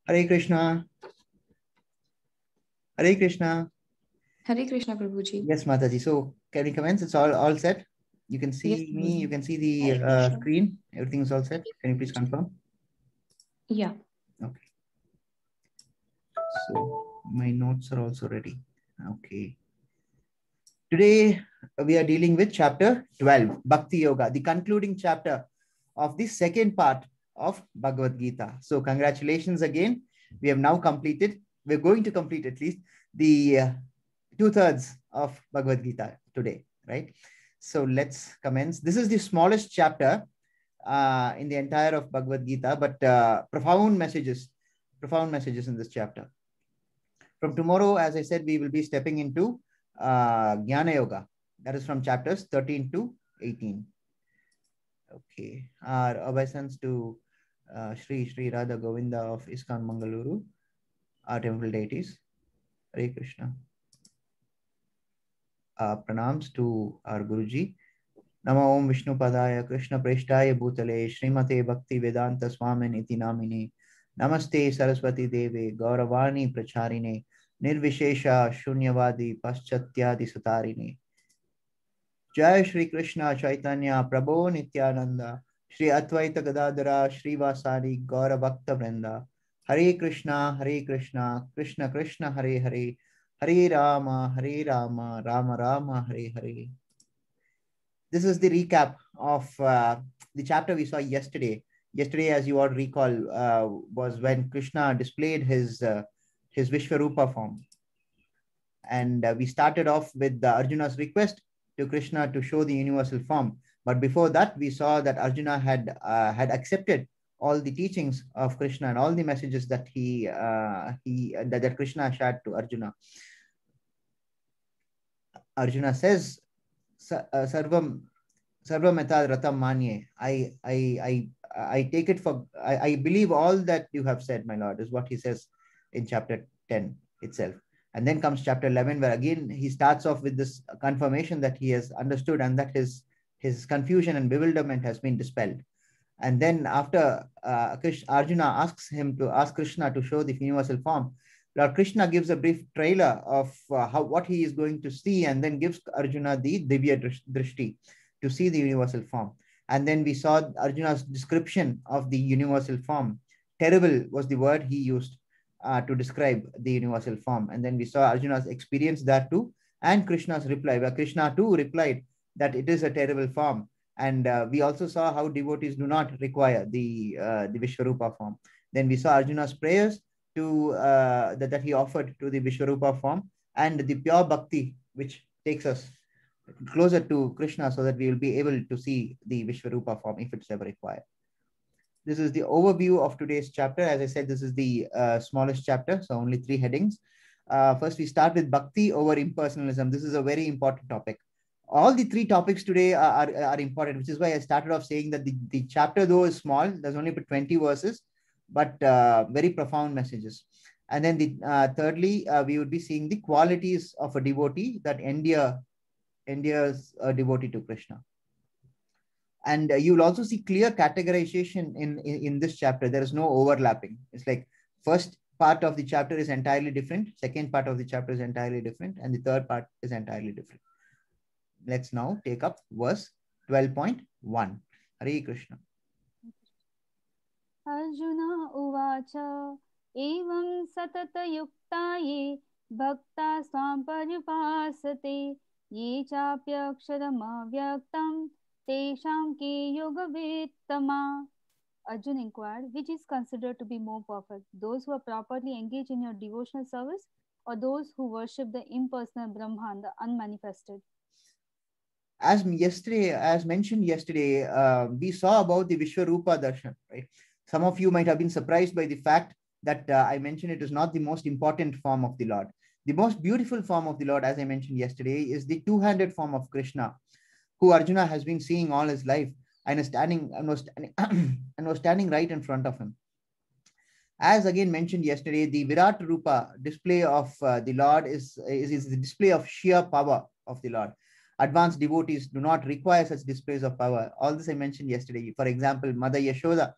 Hare Krishna. Hare Krishna. Hare Krishna, Prabhuji. Yes, Mataji. So can we commence? It's all set. You can Yes, see me. You Prabhuji. can see the Hare Krishna. screen. Everything is all set. Yes, Can you please Prabhuji. confirm? Yeah. Okay. So my notes are also ready. Okay. Today we are dealing with chapter 12, Bhakti Yoga, the concluding chapter of the second part of Bhagavad Gita. So congratulations again. We have now completed. We're going to complete at least the two-thirds of Bhagavad Gita today, right? So let's commence. This is the smallest chapter in the entire of Bhagavad Gita, but profound messages in this chapter. From tomorrow, as I said, we will be stepping into Jnana Yoga. That is from chapters 13 to 18. Okay. Our obeisance to Sri Radha Govinda of ISKCON Mangaluru, our temple deities. Hare Krishna. Pranams to our Guruji. Namo Om Vishnu Padaya Krishna Preshtaya Bhutale Srimate Bhakti Vedanta Swamin Iti Namine Namaste Saraswati Deve Gauravani Pracharine Nirvishesha Shunyavadi Paschatyadi Sutarine. Jai Shri Krishna Chaitanya Prabhu Nityananda Shri Advaita Gadadara Shri Vasari Gaura Bhakta Vrinda. Hare Krishna Krishna Krishna Hare Hare Hare Rama Rama Rama Hare Hare. This is the recap of the chapter we saw yesterday. Yesterday, as you all recall, was when Krishna displayed his Vishwarupa form. And we started off with Arjuna's request to Krishna to show the universal form. But before that, we saw that Arjuna had accepted all the teachings of Krishna and all the messages that that Krishna shared to Arjuna. Arjuna says, "Sarvam Sarvametad Ratam Manye." I take it for I believe all that you have said, my lord, is what he says in chapter 10 itself. And then comes chapter 11, where again he starts off with this confirmation that he has understood and that his confusion and bewilderment has been dispelled. And then after Arjuna asks him to ask Krishna to show the universal form, Lord Krishna gives a brief trailer of what he is going to see, and then gives Arjuna the Divya Drishti to see the universal form. And then we saw Arjuna's description of the universal form. Terrible was the word he used to describe the universal form. And then we saw Arjuna's experience that too, and Krishna's reply, where Krishna too replied that it is a terrible form. And we also saw how devotees do not require the Vishwarupa form. Then we saw Arjuna's prayers to that he offered to the Vishwarupa form, and the pure bhakti which takes us closer to Krishna, so that we will be able to see the Vishwarupa form if it's ever required. This is the overview of today's chapter. As I said, this is the smallest chapter, so only 3 headings. First, we start with Bhakti over impersonalism. This is a very important topic. All the 3 topics today are important, which is why I started off saying that the chapter, though, is small. There's only 20 verses, but very profound messages. And then thirdly, we would be seeing the qualities of a devotee that endears a devotee to Krishna. And you'll also see clear categorization in this chapter. There is no overlapping. It's like first part of the chapter is entirely different, second part of the chapter is entirely different, and the third part is entirely different. Let's now take up verse 12.1. Hare Krishna. Arjuna uvacha evam satata yukta ye bhakta swam parupasate ye chapyaksharam avyaktam tesham ke yoga vettama. Arjuna inquired, which is considered to be more perfect, those who are properly engaged in your devotional service, or those who worship the impersonal Brahman, the unmanifested? As mentioned yesterday, we saw about the Vishwarupa Darshan, right? Some of you might have been surprised by the fact that I mentioned it is not the most important form of the Lord. The most beautiful form of the Lord, as I mentioned yesterday, is the two-handed form of Krishna, who Arjuna has been seeing all his life and was standing right in front of him. As again mentioned yesterday, the Virat Rupa display of the Lord is the display of sheer power of the Lord. Advanced devotees do not require such displays of power. All this I mentioned yesterday. For example, Mother Yashoda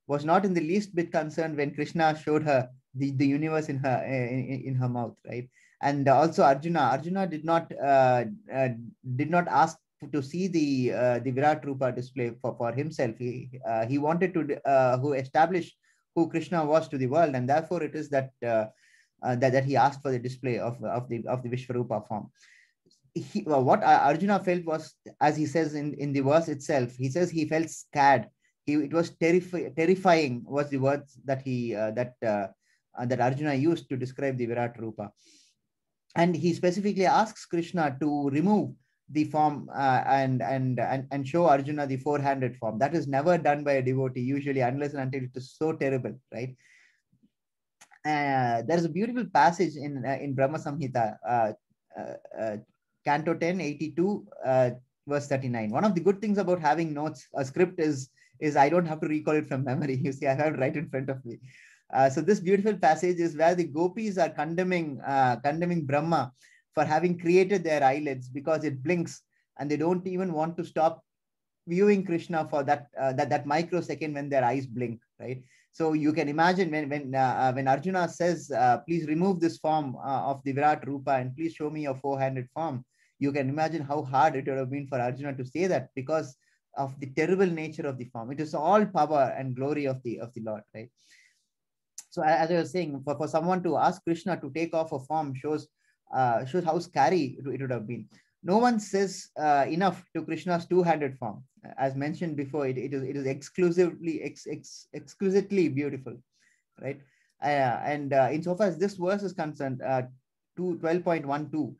was not in the least bit concerned when Krishna showed her the universe in her mouth, right? And also Arjuna did not ask to see the Virat Rupa display for himself. He wanted to who establish who Krishna was to the world, and therefore it is that that he asked for the display of the Vishvarupa form. What Arjuna felt was, as he says in the verse itself, he says he felt scared. It was terrifying was the words that that Arjuna used to describe the Virat Rupa. And he specifically asks Krishna to remove the form and show Arjuna the four-handed form. That is never done by a devotee usually, unless and until it is so terrible, right? There is a beautiful passage in Brahma Samhita, Canto 10, 82, verse 39. One of the good things about having notes, a script is I don't have to recall it from memory. You see, I have it right in front of me. So this beautiful passage is where the gopis are condemning Brahma for having created their eyelids because it blinks, and they don't even want to stop viewing Krishna for that microsecond when their eyes blink, right? So you can imagine when Arjuna says, please remove this form of the Virat Rupa and please show me your four-handed form. You can imagine how hard it would have been for Arjuna to say that because of the terrible nature of the form. It is all power and glory of the Lord, right? So as I was saying, for someone to ask Krishna to take off a form shows how scary it would have been. No one says enough to Krishna's two-handed form. As mentioned before, it is exquisitely beautiful, right? And insofar as this verse is concerned, 12.12,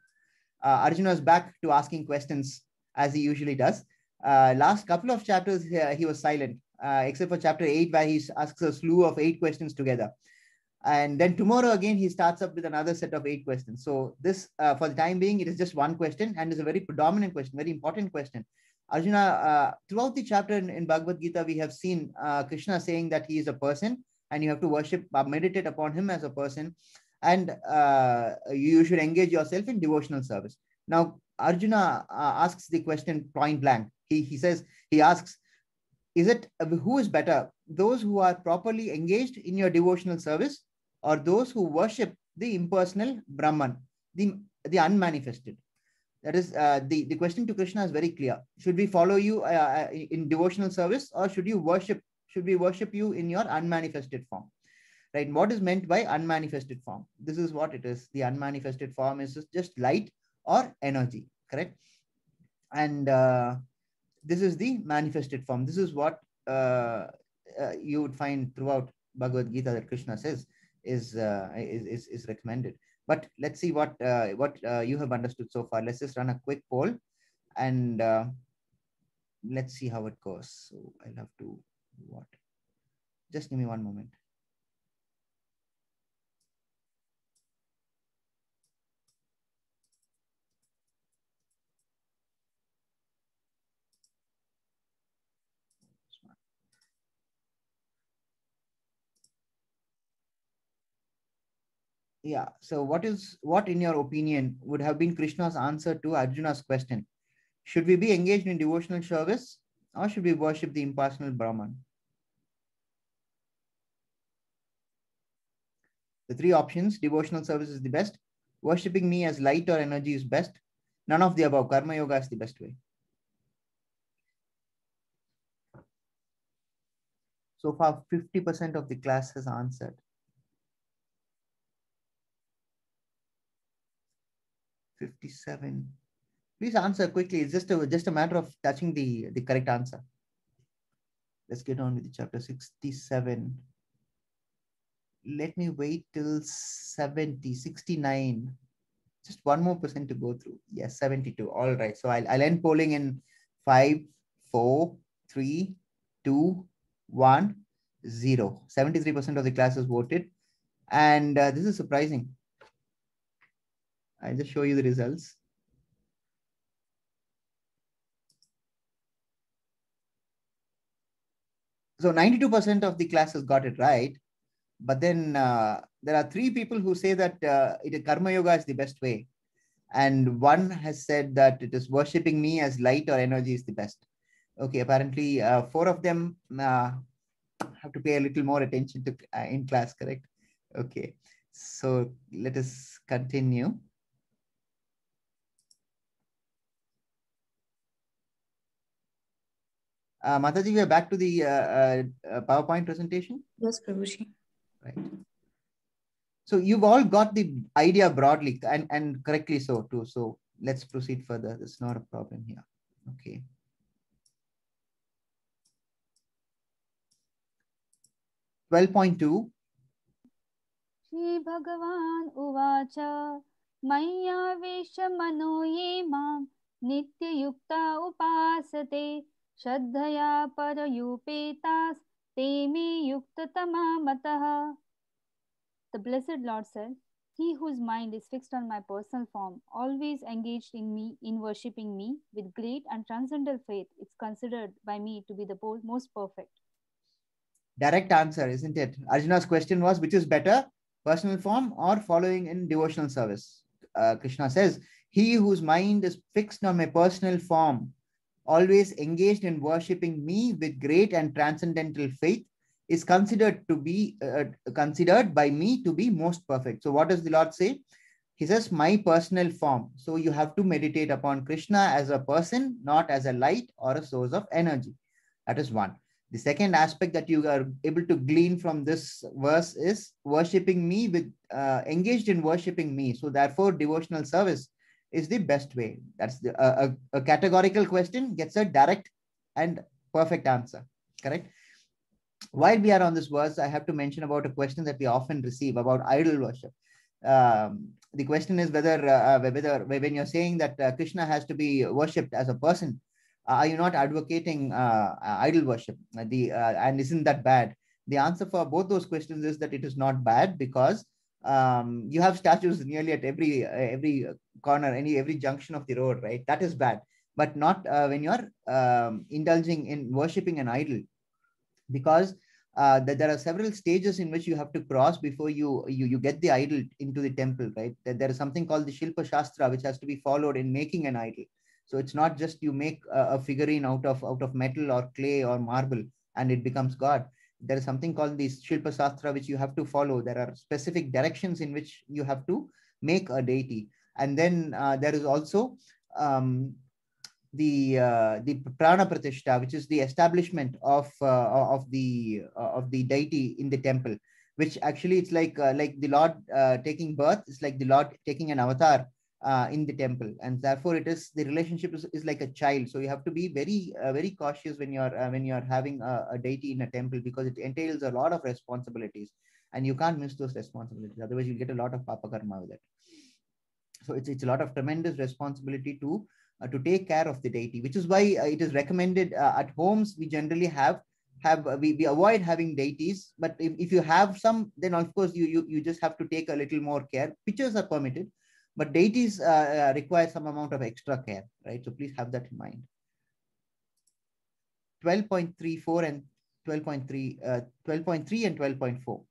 Arjuna is back to asking questions as he usually does. Last couple of chapters he was silent, except for chapter 8, where he asks a slew of 8 questions together. And then tomorrow again, he starts up with another set of 8 questions. So this, for the time being, it is just one question, and is a very predominant question, very important question. Arjuna, throughout the chapter in Bhagavad Gita, we have seen Krishna saying that he is a person, and you have to worship, meditate upon him as a person, and you should engage yourself in devotional service. Now, Arjuna asks the question point blank. He asks, who is better, those who are properly engaged in your devotional service, or those who worship the impersonal Brahman, the unmanifested? That is, the question to Krishna is very clear. Should we follow you in devotional service, or should we worship you in your unmanifested form? Right? And what is meant by unmanifested form? This is what it is. The unmanifested form is just light or energy, correct? And this is the manifested form. This is what you would find throughout Bhagavad Gita that Krishna says is recommended. But let's see what you have understood so far. Let's just run a quick poll, and let's see how it goes. So I'll have to what? Just give me one moment. Yeah. So what in your opinion would have been Krishna's answer to Arjuna's question? Should we be engaged in devotional service, or should we worship the impersonal Brahman? The 3 options: devotional service is the best, worshipping me as light or energy is best, none of the above, karma yoga is the best way. So far, 50% of the class has answered. 57. Please answer quickly. It's just a matter of touching the correct answer. Let's get on with the chapter 67. Let me wait till 70, 69. Just one more percent to go through. Yes, 72. All right. So I'll end polling in 5, 4, 3, 2, 1, 0. 73% of the class has voted. And this is surprising. I'll just show you the results. So 92% of the class has got it right. But then there are 3 people who say that karma yoga is the best way. And 1 has said that it is worshipping me as light or energy is the best. Okay, apparently 4 of them have to pay a little more attention to in class, correct? Okay, so let us continue. Mataji, we are back to the PowerPoint presentation. Yes, Prabhuji. Right. So you've all got the idea broadly, and correctly so too. So let's proceed further. There's not a problem here. Okay. 12.2. Shri Bhagavan Uvacha Maya Mano Ye Mam Nitya Yukta Upasate Shraddhaya Parayupetas Te Me Yuktatama Mataha. The Blessed Lord said, "He whose mind is fixed on my personal form, always engaged in me, in worshipping me, with great and transcendental faith, is considered by me to be the most perfect." Direct answer, isn't it? Arjuna's question was, which is better, personal form or following in devotional service? Krishna says, he whose mind is fixed on my personal form, always engaged in worshipping me with great and transcendental faith, is considered by me to be most perfect. So what does the Lord say? He says, my personal form. So you have to meditate upon Krishna as a person, not as a light or a source of energy. That is one. The second aspect that you are able to glean from this verse is worshipping me with engaged in worshipping me. So therefore, devotional service is the best way. That's a categorical question gets a direct and perfect answer. Correct. While we are on this verse, I have to mention about a question that we often receive about idol worship. The question is whether when you're saying that Krishna has to be worshipped as a person, are you not advocating idol worship? And isn't that bad? The answer for both those questions is that it is not bad, because you have statues nearly at every corner, every junction of the road, right? That is bad, but not when you're indulging in worshipping an idol, because there are several stages in which you have to cross before you get the idol into the temple, right? There is something called the Shilpa Shastra, which has to be followed in making an idol. So it's not just you make a figurine out of metal or clay or marble and it becomes God. There is something called the Shilpa Shastra which you have to follow. There are specific directions in which you have to make a deity. And then there is also the prana pratishta, which is the establishment of the deity in the temple, which actually it's like the Lord taking birth. It's like the Lord taking an avatar in the temple, and therefore it is the relationship is like a child. So you have to be very cautious when you're having a deity in a temple, because it entails a lot of responsibilities, and you can't miss those responsibilities. Otherwise, you'll get a lot of papa karma with it. So it's a lot of tremendous responsibility to take care of the deity, which is why it is recommended at homes. We generally we avoid having deities, but if you have some, then of course you just have to take a little more care. Pictures are permitted, but deities require some amount of extra care, right? So please have that in mind. 12.34 and 12.3 and 12.4.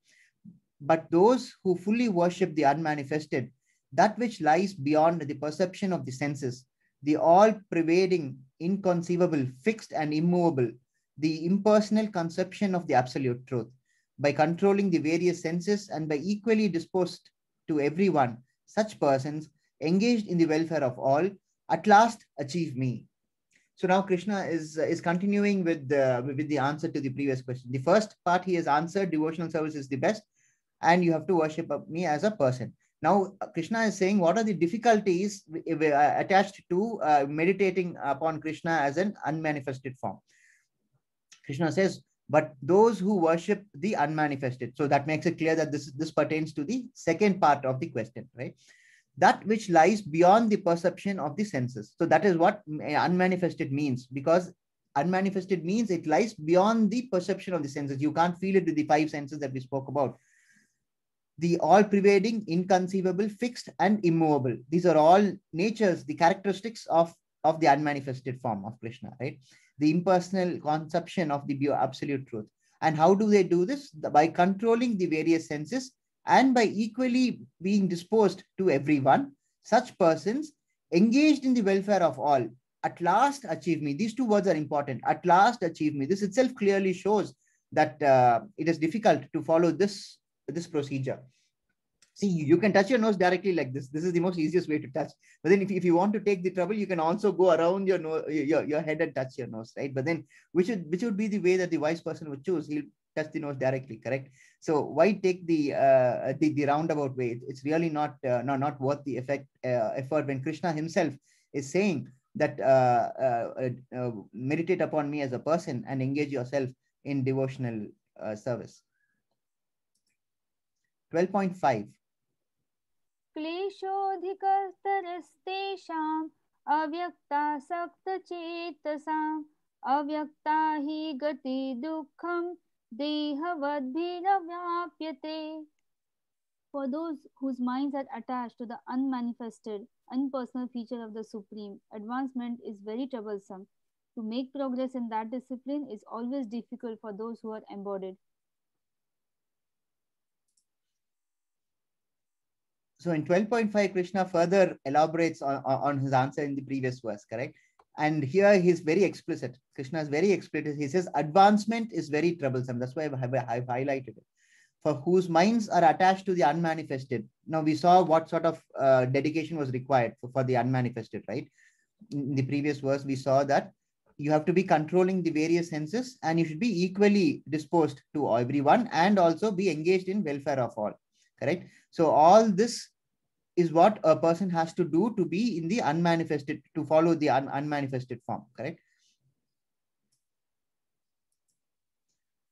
But those who fully worship the unmanifested, that which lies beyond the perception of the senses, the all-pervading, inconceivable, fixed and immovable, the impersonal conception of the absolute truth, by controlling the various senses and by equally disposed to everyone, such persons, engaged in the welfare of all, at last achieve me. So now Krishna is continuing with the answer to the previous question. The first part he has answered, devotional service is the best, and you have to worship me as a person. Now, Krishna is saying, what are the difficulties attached to meditating upon Krishna as an unmanifested form? Krishna says, but those who worship the unmanifested. So that makes it clear that this pertains to the second part of the question, right? That which lies beyond the perception of the senses. So that is what unmanifested means, because unmanifested means it lies beyond the perception of the senses. You can't feel it with the five senses that we spoke about. The all-pervading, inconceivable, fixed, and immovable. These are all natures, the characteristics of the unmanifested form of Krishna, right? The impersonal conception of the absolute truth. And how do they do this? By controlling the various senses and by equally being disposed to everyone. Such persons, engaged in the welfare of all, at last achieve me. These two words are important. At last achieve me. This itself clearly shows that it is difficult to follow this this procedure. See, you can touch your nose directly like this. This is the most easiest way to touch. But then if you want to take the trouble, you can also go around your nose, your head and touch your nose, right? But then which would be the way that the wise person would choose? He'll touch the nose directly, correct? So why take the roundabout way? It's really not worth the effort when Krishna himself is saying that meditate upon me as a person and engage yourself in devotional service. 12.5. क्लेशोऽधिकतरस्तेषाम् अव्यक्तासक्तचेतसाम् अव्यक्ता हि गति दुःखं देहवद्भिरव्याप्यते. For those whose minds are attached to the unmanifested, impersonal feature of the Supreme, advancement is very troublesome. To make progress in that discipline is always difficult for those who are embodied. So in 12.5, Krishna further elaborates on his answer in the previous verse, correct? And here he's very explicit. Krishna is very explicit. He says advancement is very troublesome. That's why I've highlighted it. For whose minds are attached to the unmanifested. Now we saw what sort of dedication was required for the unmanifested, right? In the previous verse, we saw that you have to be controlling the various senses and you should be equally disposed to everyone and also be engaged in welfare of all, correct? So all this is what a person has to do to be in the unmanifested, to follow the unmanifested form, correct?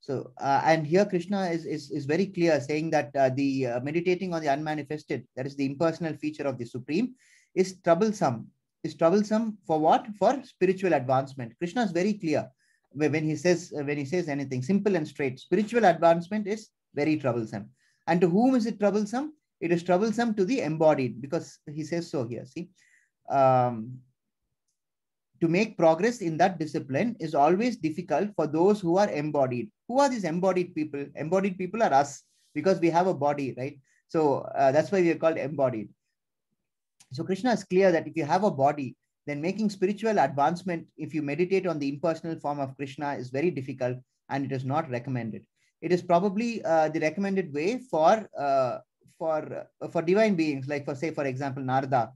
So, and here Krishna is very clear, saying that the meditating on the unmanifested, that is the impersonal feature of the Supreme, is troublesome. Is troublesome for what? For spiritual advancement. Krishna is very clear when he says anything simple and straight. Spiritual advancement is very troublesome. And to whom is it troublesome? It is troublesome to the embodied, because he says so here. See, to make progress in that discipline is always difficult for those who are embodied. Who are these embodied people? Embodied people are us, because we have a body, right? So that's why we are called embodied. So Krishna is clear that if you have a body, then making spiritual advancement, if you meditate on the impersonal form of Krishna, is very difficult and it is not recommended. It is probably the recommended way for divine beings, like for example, Narada,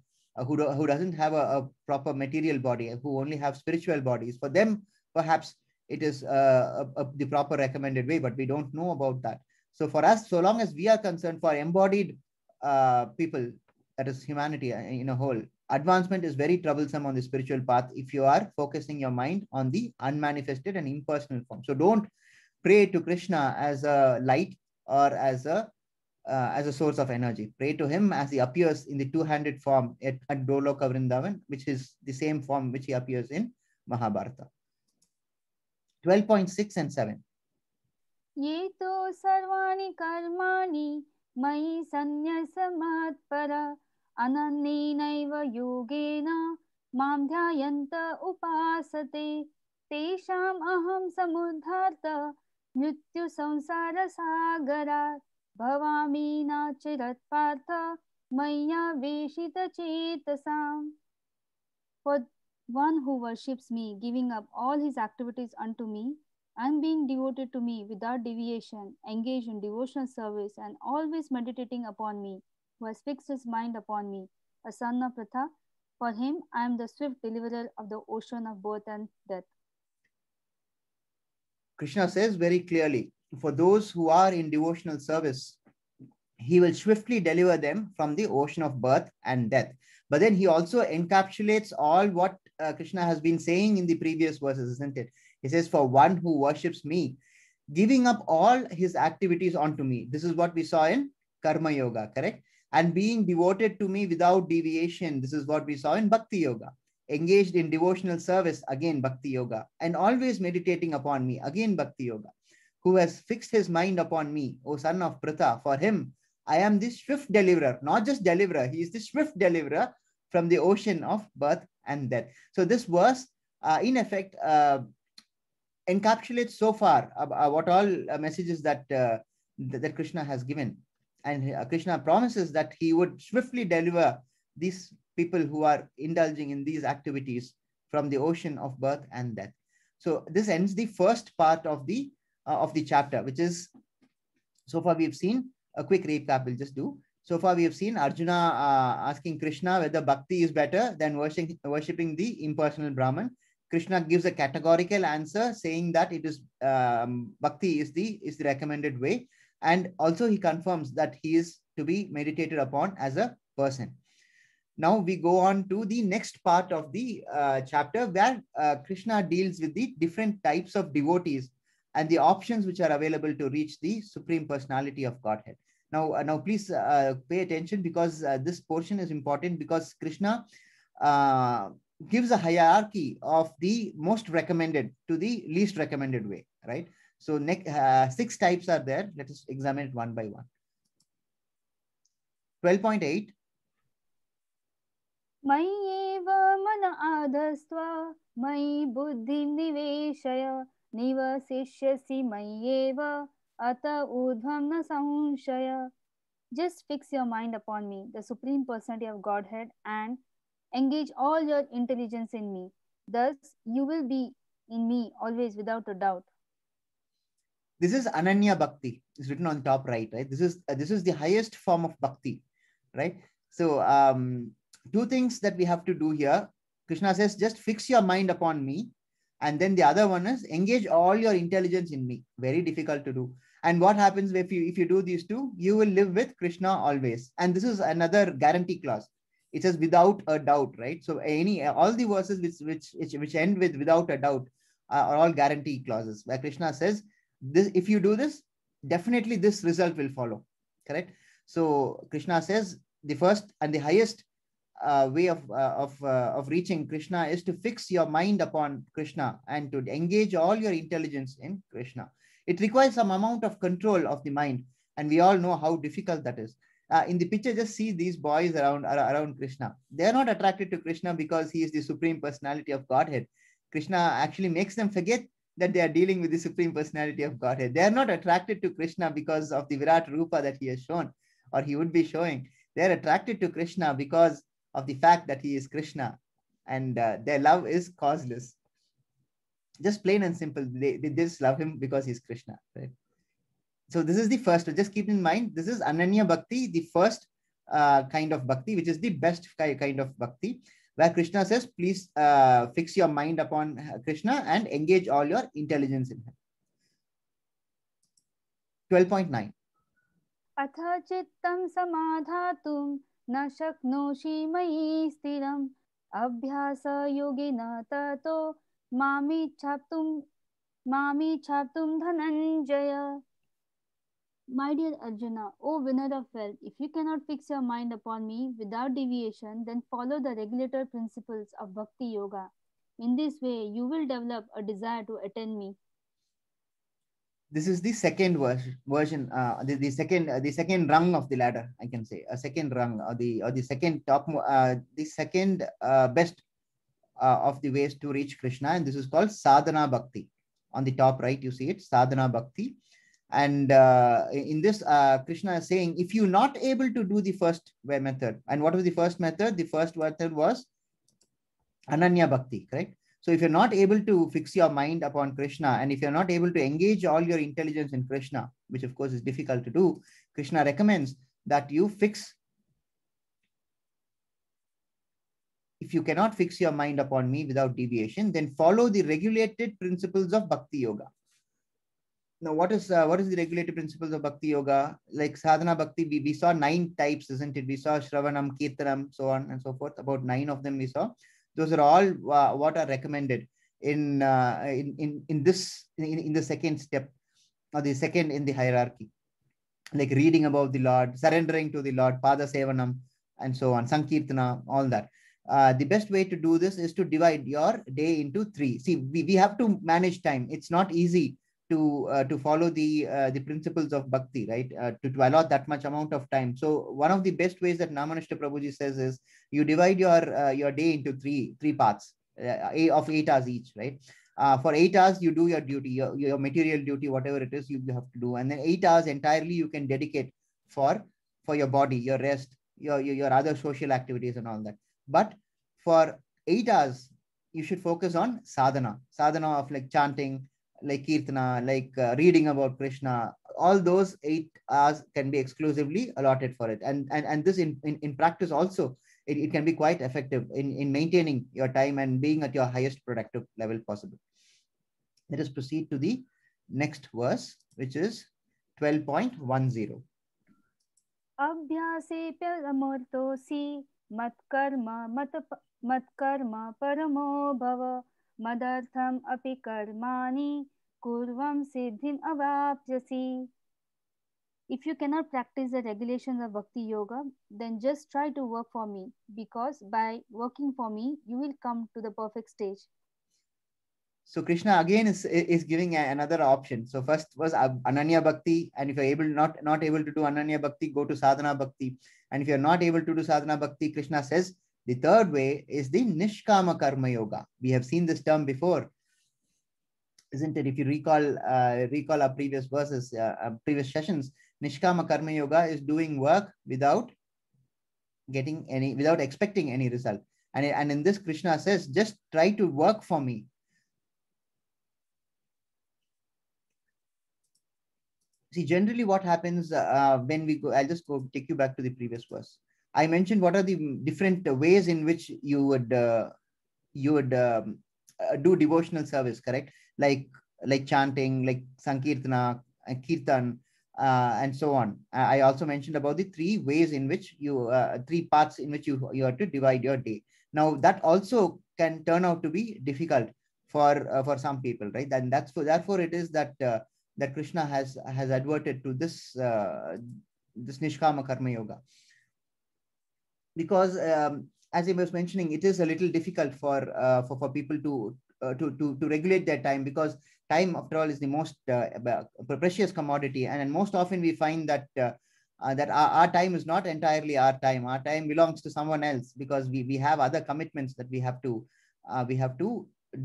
who doesn't have a proper material body, who only have spiritual bodies. For them, perhaps it is the proper recommended way, but we don't know about that. So for us, so long as we are concerned, for embodied people, that is humanity in a whole, advancement is very troublesome on the spiritual path if you are focusing your mind on the unmanifested and impersonal form. So don't pray to Krishna as a light or as a source of energy. Pray to him as he appears in the two-handed form at Goloka Vrindavan, which is the same form which he appears in Mahabharata. 12.6 and 7. Yeto sarvani karmani mai sanyasamatpara anannenaiva yogena mam dhyayanta upasate tesham aham samudharta mrityu samsara sagarat bhavami na chirat partha maya veshita chetasam. For one who worships me, giving up all his activities unto me, and being devoted to me without deviation, engaged in devotional service, and always meditating upon me, who has fixed his mind upon me, Asanna Pratha, for him I am the swift deliverer of the ocean of birth and death. Krishna says very clearly, for those who are in devotional service, he will swiftly deliver them from the ocean of birth and death. But then he also encapsulates all what Krishna has been saying in the previous verses, isn't it? He says, for one who worships me, giving up all his activities onto me. This is what we saw in Karma Yoga, correct? And being devoted to me without deviation. This is what we saw in Bhakti Yoga. Engaged in devotional service, again Bhakti Yoga. And always meditating upon me, again Bhakti Yoga. Who has fixed his mind upon me, O son of Pratha, for him, I am the swift deliverer, not just deliverer. He is the swift deliverer from the ocean of birth and death. So this verse, in effect, encapsulates so far what all messages that that Krishna has given. And Krishna promises that he would swiftly deliver these people who are indulging in these activities from the ocean of birth and death. So this ends the first part of the chapter, which is, so far we've seen a quick recap we'll just do. So far, we have seen Arjuna asking Krishna whether bhakti is better than worshipping the impersonal Brahman. Krishna gives a categorical answer saying that it is bhakti is the recommended way, and also he confirms that he is to be meditated upon as a person. Now we go on to the next part of the chapter where Krishna deals with the different types of devotees and the options which are available to reach the Supreme Personality of Godhead. Now please pay attention, because this portion is important, because Krishna gives a hierarchy of the most recommended to the least recommended way, right? So next, 6 types are there. Let us examine it one by one. 12.8. मय्येव मन आधस्त्व मयि बुद्धिं निवेशय निवसिष्यसि मय्येव अत ऊर्ध्वं न संशय. Just fix your mind upon me, the Supreme Personality of Godhead, and engage all your intelligence in me. Thus, you will be in me always without a doubt. This is Ananya Bhakti. It's written on top right? This is the highest form of Bhakti, right? So, 2 things that we have to do here. Krishna says, just fix your mind upon me. And then the other one is engage all your intelligence in me. Very difficult to do. And what happens if you do these 2? You will live with Krishna always. And this is another guarantee clause. It says without a doubt, right? So all the verses which end with without a doubt are all guarantee clauses, where Krishna says, this, if you do this, definitely this result will follow. Correct? So Krishna says the first and the highest way of reaching Krishna is to fix your mind upon Krishna and to engage all your intelligence in Krishna. It requires some amount of control of the mind, and we all know how difficult that is. In the picture, just see these boys around Krishna. They are not attracted to Krishna because he is the Supreme Personality of Godhead. Krishna actually makes them forget that they are dealing with the Supreme Personality of Godhead. They are not attracted to Krishna because of the Virat Rupa that he has shown, or he would be showing. They are attracted to Krishna because of the fact that he is Krishna, and their love is causeless. Just plain and simple. They just love him because he's Krishna, right? So this is the first. Just keep in mind, this is Ananya Bhakti, the first kind of Bhakti, which is the best kind of Bhakti, where Krishna says, please fix your mind upon Krishna and engage all your intelligence in him. 12.9. Atha chittam samadhatum na shaknoshi mayi stiram abhyasa yogena tato mami chaptum dhananjaya. My dear Arjuna, O winner of wealth, if you cannot fix your mind upon me without deviation, then follow the regulator principles of Bhakti Yoga. In this way, you will develop a desire to attain me. This is the second version, the second rung of the ladder, I can say, a second rung, or the second top, the second best of the ways to reach Krishna, and this is called Sadhana Bhakti. On the top right, you see it, Sadhana Bhakti. And in this, Krishna is saying, if you're not able to do the first method, and what was the first method? The first method was Ananya Bhakti, correct? So if you're not able to fix your mind upon Krishna, and if you're not able to engage all your intelligence in Krishna, which of course is difficult to do, Krishna recommends that you fix. If you cannot fix your mind upon me without deviation, then follow the regulated principles of Bhakti Yoga. Now, what is the regulated principles of Bhakti Yoga? Like Sadhana Bhakti, we saw 9 types, isn't it? We saw Shravanam, Kirtanam, so on and so forth. About 9 of them we saw. Those are all what are recommended in the second step, or the second in the hierarchy, like reading about the Lord, surrendering to the Lord, Pada Sevanam, and so on, Sankirtana, all that. The best way to do this is to divide your day into 3. See, we have to manage time. It's not easy to follow the principles of bhakti, right? To allot that much amount of time. So one of the best ways that Namanishta Prabhuji says is you divide your day into three parts of 8 hours each, right? For 8 hours you do your duty, your material duty, whatever it is you have to do, and then 8 hours entirely you can dedicate for your body, your rest, your other social activities and all that. But for 8 hours you should focus on sadhana of like chanting, like kirtana, like reading about Krishna, all those 8 hours can be exclusively allotted for it. And this in practice also, it can be quite effective in maintaining your time and being at your highest productive level possible. Let us proceed to the next verse, which is 12.10. Abhyaseऽप्यमर्तोऽसि matkarma paramo bhava madartham api karmani kurvam siddhim avapyasi. If you cannot practice the regulations of Bhakti Yoga, then just try to work for me, because by working for me, you will come to the perfect stage. So Krishna again is giving another option. So first was Ananya Bhakti, and if you're not able to do Ananya Bhakti, go to Sadhana Bhakti. And if you're not able to do Sadhana Bhakti, Krishna says the third way is the Nishkama Karma Yoga. We have seen this term before, isn't it? If you recall our previous verses, previous sessions, Nishkama Karma Yoga is doing work without expecting any result. And in this, Krishna says, just try to work for me. See, generally what happens when we go, I'll just take you back to the previous verse. I mentioned what are the different ways in which you would do devotional service, correct? Like chanting, like Sankirtana, Kirtan, and so on. I also mentioned about the 3 ways in which you, 3 parts in which you have to divide your day. Now that also can turn out to be difficult for some people, right? And therefore it is that that Krishna has adverted to this this Nishkama Karma Yoga, because as I was mentioning, it is a little difficult for people to regulate their time, because time, after all, is the most precious commodity, and most often we find that that our time is not entirely our time. Our time belongs to someone else, because we have other commitments that we have to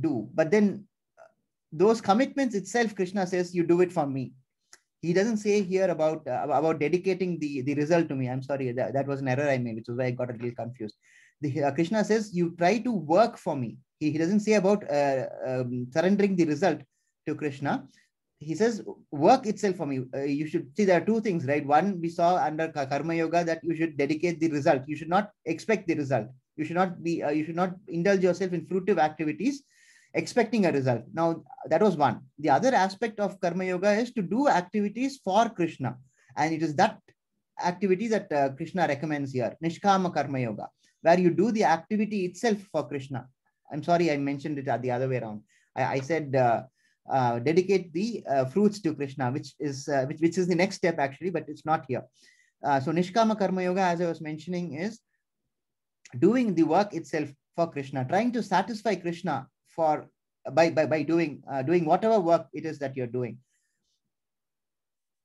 do. But then those commitments itself, Krishna says, you do it for me. He doesn't say here about dedicating the result to me. I'm sorry, that was an error I made, which is why I got a little confused. Krishna says, you try to work for me. He doesn't say about surrendering the result to Krishna. He says, work itself for me. You should see there are 2 things, right? One, we saw under Karma Yoga that you should dedicate the result. You should not expect the result. You should not indulge yourself in fruitive activities expecting a result. Now, that was one. The other aspect of Karma Yoga is to do activities for Krishna. And it is that activity that Krishna recommends here, Nishkama Karma Yoga, where you do the activity itself for Krishna. I'm sorry, I mentioned it the other way around. I said dedicate the fruits to Krishna, which is the next step actually, but it's not here. So Nishkama Karma Yoga, as I was mentioning, is doing the work itself for Krishna, trying to satisfy Krishna by doing whatever work it is that you're doing.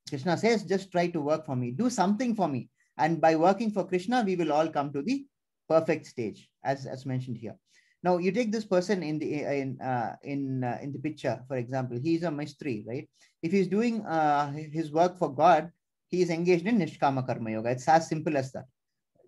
Krishna says, just try to work for me, do something for me, and by working for Krishna, we will all come to the perfect stage, as mentioned here. Now, you take this person in the picture, for example. He's a Mistri, right? If he's doing his work for God, he is engaged in Nishkama Karma Yoga. It's as simple as that.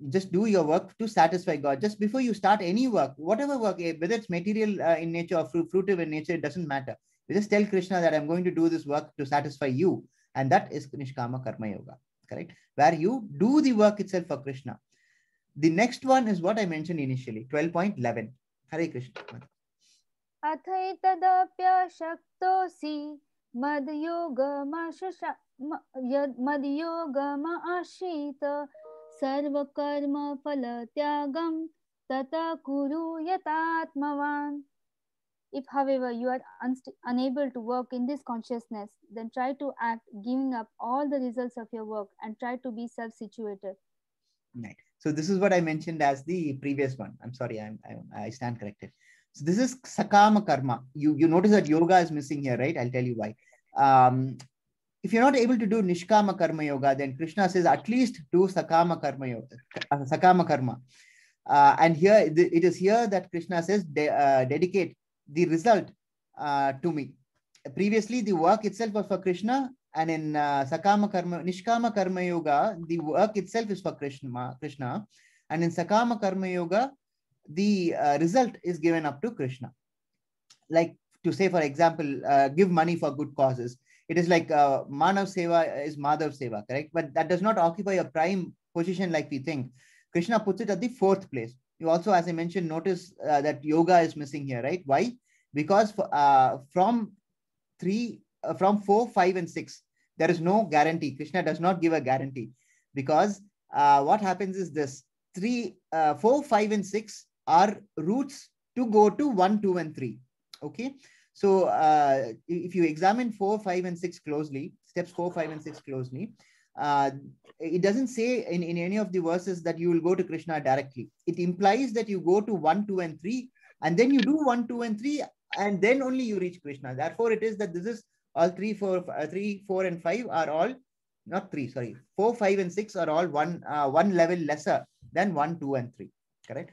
Just do your work to satisfy God. Just before you start any work, whatever work, whether it's material in nature or fruitive in nature, it doesn't matter. You just tell Krishna that I'm going to do this work to satisfy you. And that is Nishkama Karma Yoga, correct? Where you do the work itself for Krishna. The next one is what I mentioned initially, 12.11. Hare Krishna. Athaitadapya shaktosi madhyogama ashita sarva karma phala tyagam tata kuru yatatmavan. If, however, you are unable to work in this consciousness, then try to act giving up all the results of your work and try to be self-situated. Right. So this is what I mentioned as the previous one. I'm sorry, I stand corrected. So this is Sakama Karma. You notice that yoga is missing here, right? I'll tell you why. If you're not able to do Nishkama Karma Yoga, then Krishna says at least do Sakama Karma Yoga, Sakama Karma. And here, it is here that Krishna says, dedicate the result to me. Previously, the work itself was for Krishna, and in Nishkama Karma Yoga, the work itself is for Krishna, and in Sakama Karma Yoga, the result is given up to Krishna. Like to say, for example, give money for good causes. It is like Manav Seva is Madhav Seva, correct? But that does not occupy a prime position like we think. Krishna puts it at the fourth place. You also, as I mentioned, notice that yoga is missing here, right? Why? Because from 4, 5, and 6, there is no guarantee. Krishna does not give a guarantee, because what happens is this: 4, 5, and 6 are routes to go to 1, 2, and 3. Okay. So if you examine 4, 5, and 6 closely, steps 4, 5, and 6 closely, it doesn't say in any of the verses that you will go to Krishna directly. It implies that you go to 1, 2, and 3, and then you do 1, 2, and 3, and then only you reach Krishna. Therefore, it is that this is all 3, 4, and 5 are all not 3. Sorry, 4, 5, and 6 are all one level lesser than 1, 2, and 3. Correct?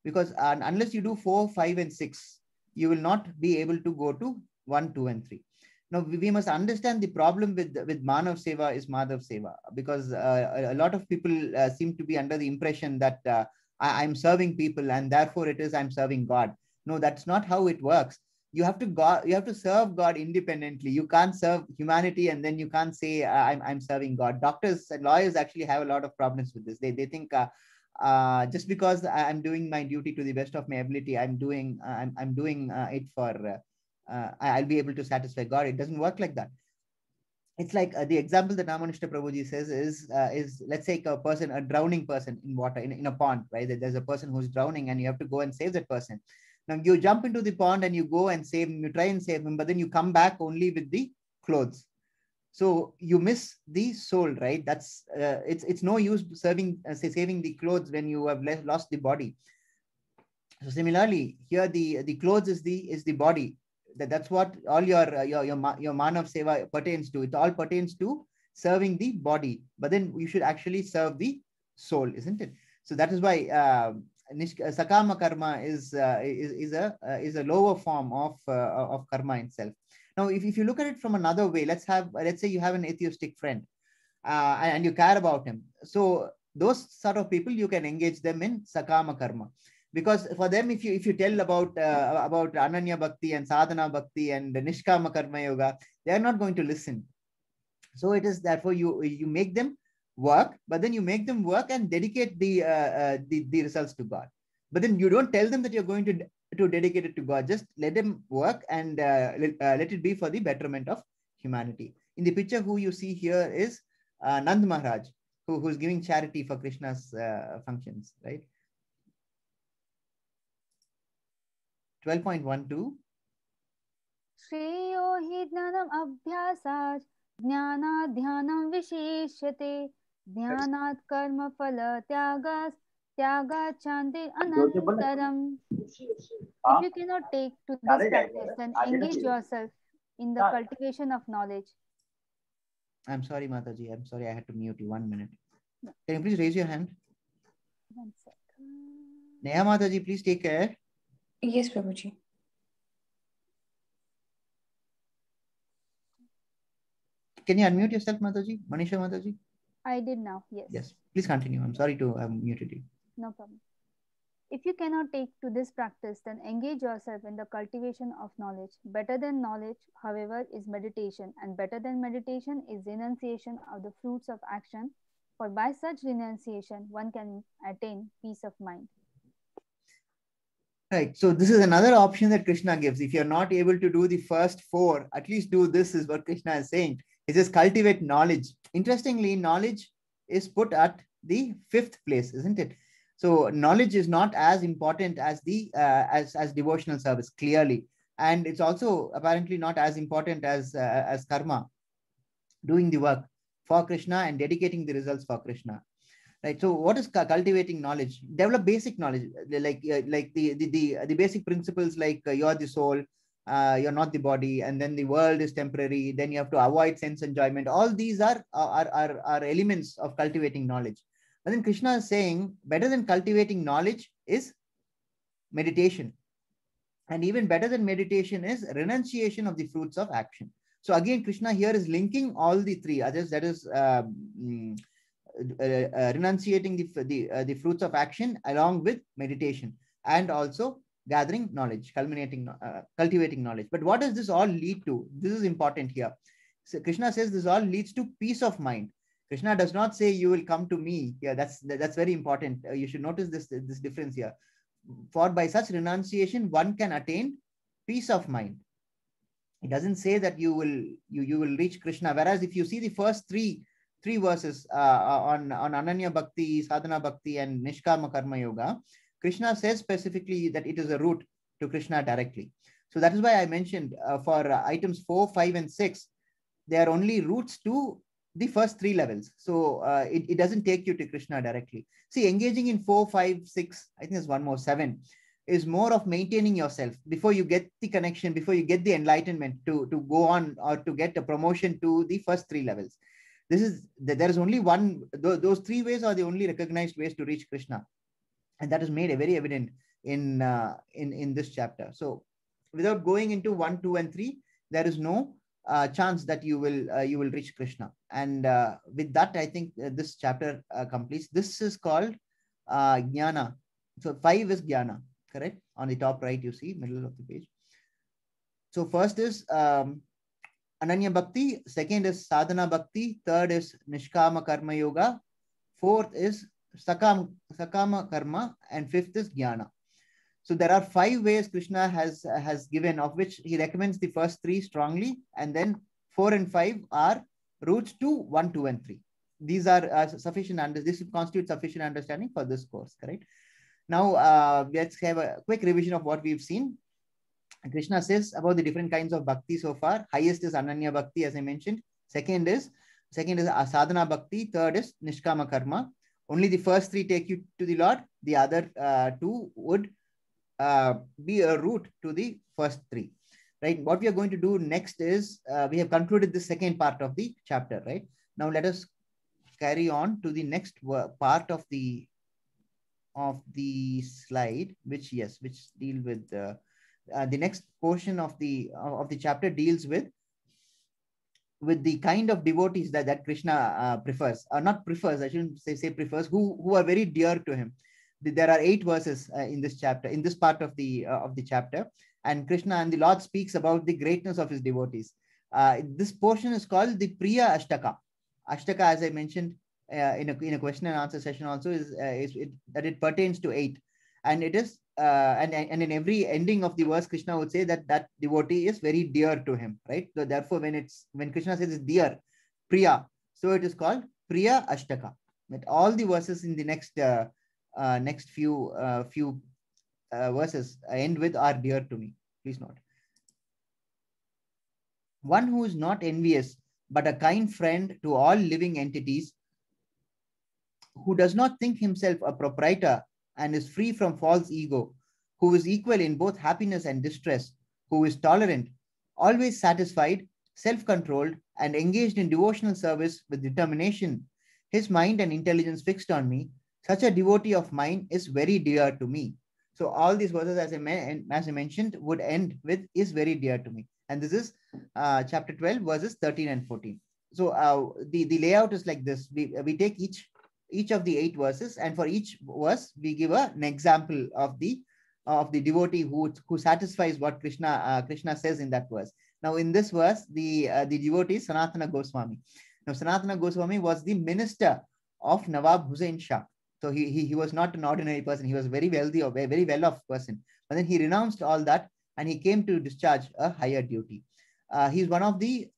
Because unless you do 4, 5, and 6, you will not be able to go to 1, 2, and 3. Now, we must understand the problem with Manav Seva is Madhav Seva, because a lot of people seem to be under the impression that I'm serving people and therefore it is I'm serving God. No, that's not how it works. You have to serve God independently. You can't serve humanity and then you can't say I'm serving God. Doctors and lawyers actually have a lot of problems with this. They think just because I'm doing my duty to the best of my ability, I'm doing it for I'll be able to satisfy God. It doesn't work like that. It's like the example that Ramanishta Prabhuji says is let's say a drowning person in water, in a pond, right? There's a person who's drowning and you have to go and save that person. Now you jump into the pond and you go and save him, you try and save him, but then you come back only with the clothes. So you miss the soul, right? That's it's no use saving the clothes when you have lost the body. So similarly, here the clothes is the body. That's what all your Manav Seva pertains to. It all pertains to serving the body, but then you should actually serve the soul, isn't it? So that is why Sakama karma is a lower form of karma itself. Now, if you look at it from another way, let's say you have an atheistic friend and you care about him. So those sort of people, you can engage them in Sakama karma. Because for them, if you tell about Ananya Bhakti and Sadhana Bhakti and Nishkama Karma Yoga, they are not going to listen. So it is therefore you make them work, but then you make them work and dedicate the results to God. But then you don't tell them that you're going to dedicate it to God. Just let them work and let it be for the betterment of humanity. In the picture, who you see here is Nand Maharaj, who's giving charity for Krishna's functions, right? 12.12. श्रेयो हि ज्ञानम् अभ्यासात् ज्ञानात् ध्यानं विशेष्यते ध्यानात् कर्म फल त्यागात् शान्ति अनन्तरम्. If you cannot take to this practice, then engage yourself in the cultivation of knowledge. I'm sorry, Mataji. I'm sorry, I had to mute you. 1 minute. Can you please raise your hand? 1 second. Neha Mataji, please take care. Yes, Prabhuji. Can you unmute yourself, Mataji? Manisha Mataji? I did now, yes. Yes, please continue. I'm sorry to have muted you. No problem. If you cannot take to this practice, then engage yourself in the cultivation of knowledge. Better than knowledge, however, is meditation, and better than meditation is renunciation of the fruits of action, for by such renunciation, one can attain peace of mind. Right. So this is another option that Krishna gives. If you're not able to do the first 4, at least do this, is what Krishna is saying. He says cultivate knowledge. Interestingly, knowledge is put at the 5th place, isn't it? So knowledge is not as important as the as devotional service, clearly, and it's also apparently not as important as karma, doing the work for Krishna and dedicating the results for Krishna. Right. So what is cultivating knowledge? Develop basic knowledge, like the basic principles, like you're the soul, you're not the body, and then the world is temporary. Then you have to avoid sense enjoyment. All these are elements of cultivating knowledge. But then Krishna is saying better than cultivating knowledge is meditation, and even better than meditation is renunciation of the fruits of action. So again, Krishna here is linking all the 3 others. That is renunciating the fruits of action along with meditation, and also gathering knowledge, cultivating knowledge. But what does this all lead to? This is important here. So Krishna says this all leads to peace of mind. Krishna does not say you will come to me. Yeah, that's very important. You should notice this difference here. For by such renunciation, one can attain peace of mind. It doesn't say that you will reach Krishna. Whereas if you see the first three verses on Ananya Bhakti, Sadhana Bhakti, and Nishkama Karma Yoga, Krishna says specifically that it is a route to Krishna directly. So that is why I mentioned for items 4, 5, and 6, they are only routes to the first 3 levels. So it doesn't take you to Krishna directly. See, engaging in 4, 5, 6, I think there's one more, 7, is more of maintaining yourself before you get the connection, before you get the enlightenment to go on or to get a promotion to the first 3 levels. There is only one, those 3 ways are the only recognized ways to reach Krishna. And that is made very evident in this chapter. So without going into 1, 2, and 3, there is no chance that you will reach Krishna. And with that, I think this chapter completes. This is called Jnana. So 5 is Jnana, correct? On the top right, you see, middle of the page. So first is Ananya Bhakti, second is Sadhana Bhakti, third is Nishkama Karma Yoga, fourth is Sakama Karma, and fifth is Jnana. So there are 5 ways Krishna has given, of which he recommends the first 3 strongly, and then 4 and 5 are routes to 1, 2, and 3. These are sufficient. This constitutes sufficient understanding for this course, correct? Now let's have a quick revision of what we've seen. Krishna says about the different kinds of bhakti so far. Highest is Ananya Bhakti, as I mentioned. Second is Sadhana Bhakti. Third is Nishkama Karma. Only the first 3 take you to the Lord. The other 2 would be a route to the first 3. Right? What we are going to do next is we have concluded the second part of the chapter. Right? Now let us carry on to the next part of the slide, which deal with the next portion of the chapter deals with the kind of devotees that Krishna prefers, or not prefers, I shouldn't say prefers, who are very dear to him. There are 8 verses in this chapter, in this part of the chapter, and Krishna and the Lord speaks about the greatness of his devotees. This portion is called the Priya Ashtaka. Ashtaka, as I mentioned in a question and answer session, also is that it pertains to 8, and it is and in every ending of the verse, Krishna would say that devotee is very dear to him, right? So therefore, when Krishna says it's dear, Priya, so it is called Priya Ashtaka. But all the verses in the next few verses end with are dear to me. Please note. One who is not envious, but a kind friend to all living entities, who does not think himself a proprietor and is free from false ego, who is equal in both happiness and distress, who is tolerant, always satisfied, self-controlled, and engaged in devotional service with determination, his mind and intelligence fixed on me, such a devotee of mine is very dear to me. So all these verses, as I mentioned, would end with is very dear to me. And this is chapter 12, verses 13 and 14. So the layout is like this. We take each of the 8 verses, and for each verse we give an example of the devotee who satisfies what Krishna says in that verse. Now in this verse, the devotee is Sanatana Goswami. Now Sanatana Goswami was the minister of Nawab Hussain Shah. So he was not an ordinary person. He was very wealthy or very well-off person. But then he renounced all that and he came to discharge a higher duty. He's one of the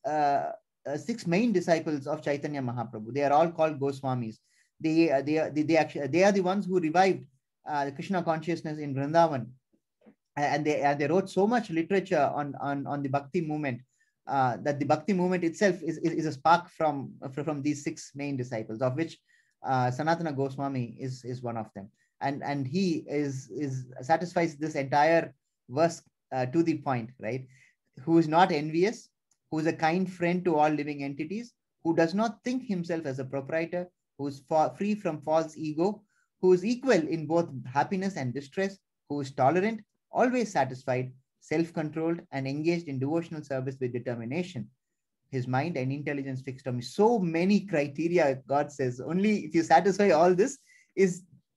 6 main disciples of Chaitanya Mahaprabhu. They are all called Goswamis. They are the ones who revived Krishna consciousness in Vrindavan, and they wrote so much literature on the Bhakti movement that the Bhakti movement itself is a spark from these 6 main disciples, of which Sanatana Goswami is one of them, and he satisfies this entire verse to the point, right? Who is not envious, who is a kind friend to all living entities, who does not think himself as a proprietor, who is free from false ego, who is equal in both happiness and distress, who is tolerant, always satisfied, self-controlled, and engaged in devotional service with determination. His mind and intelligence fixed on me. So many criteria, God says. Only if you satisfy all this,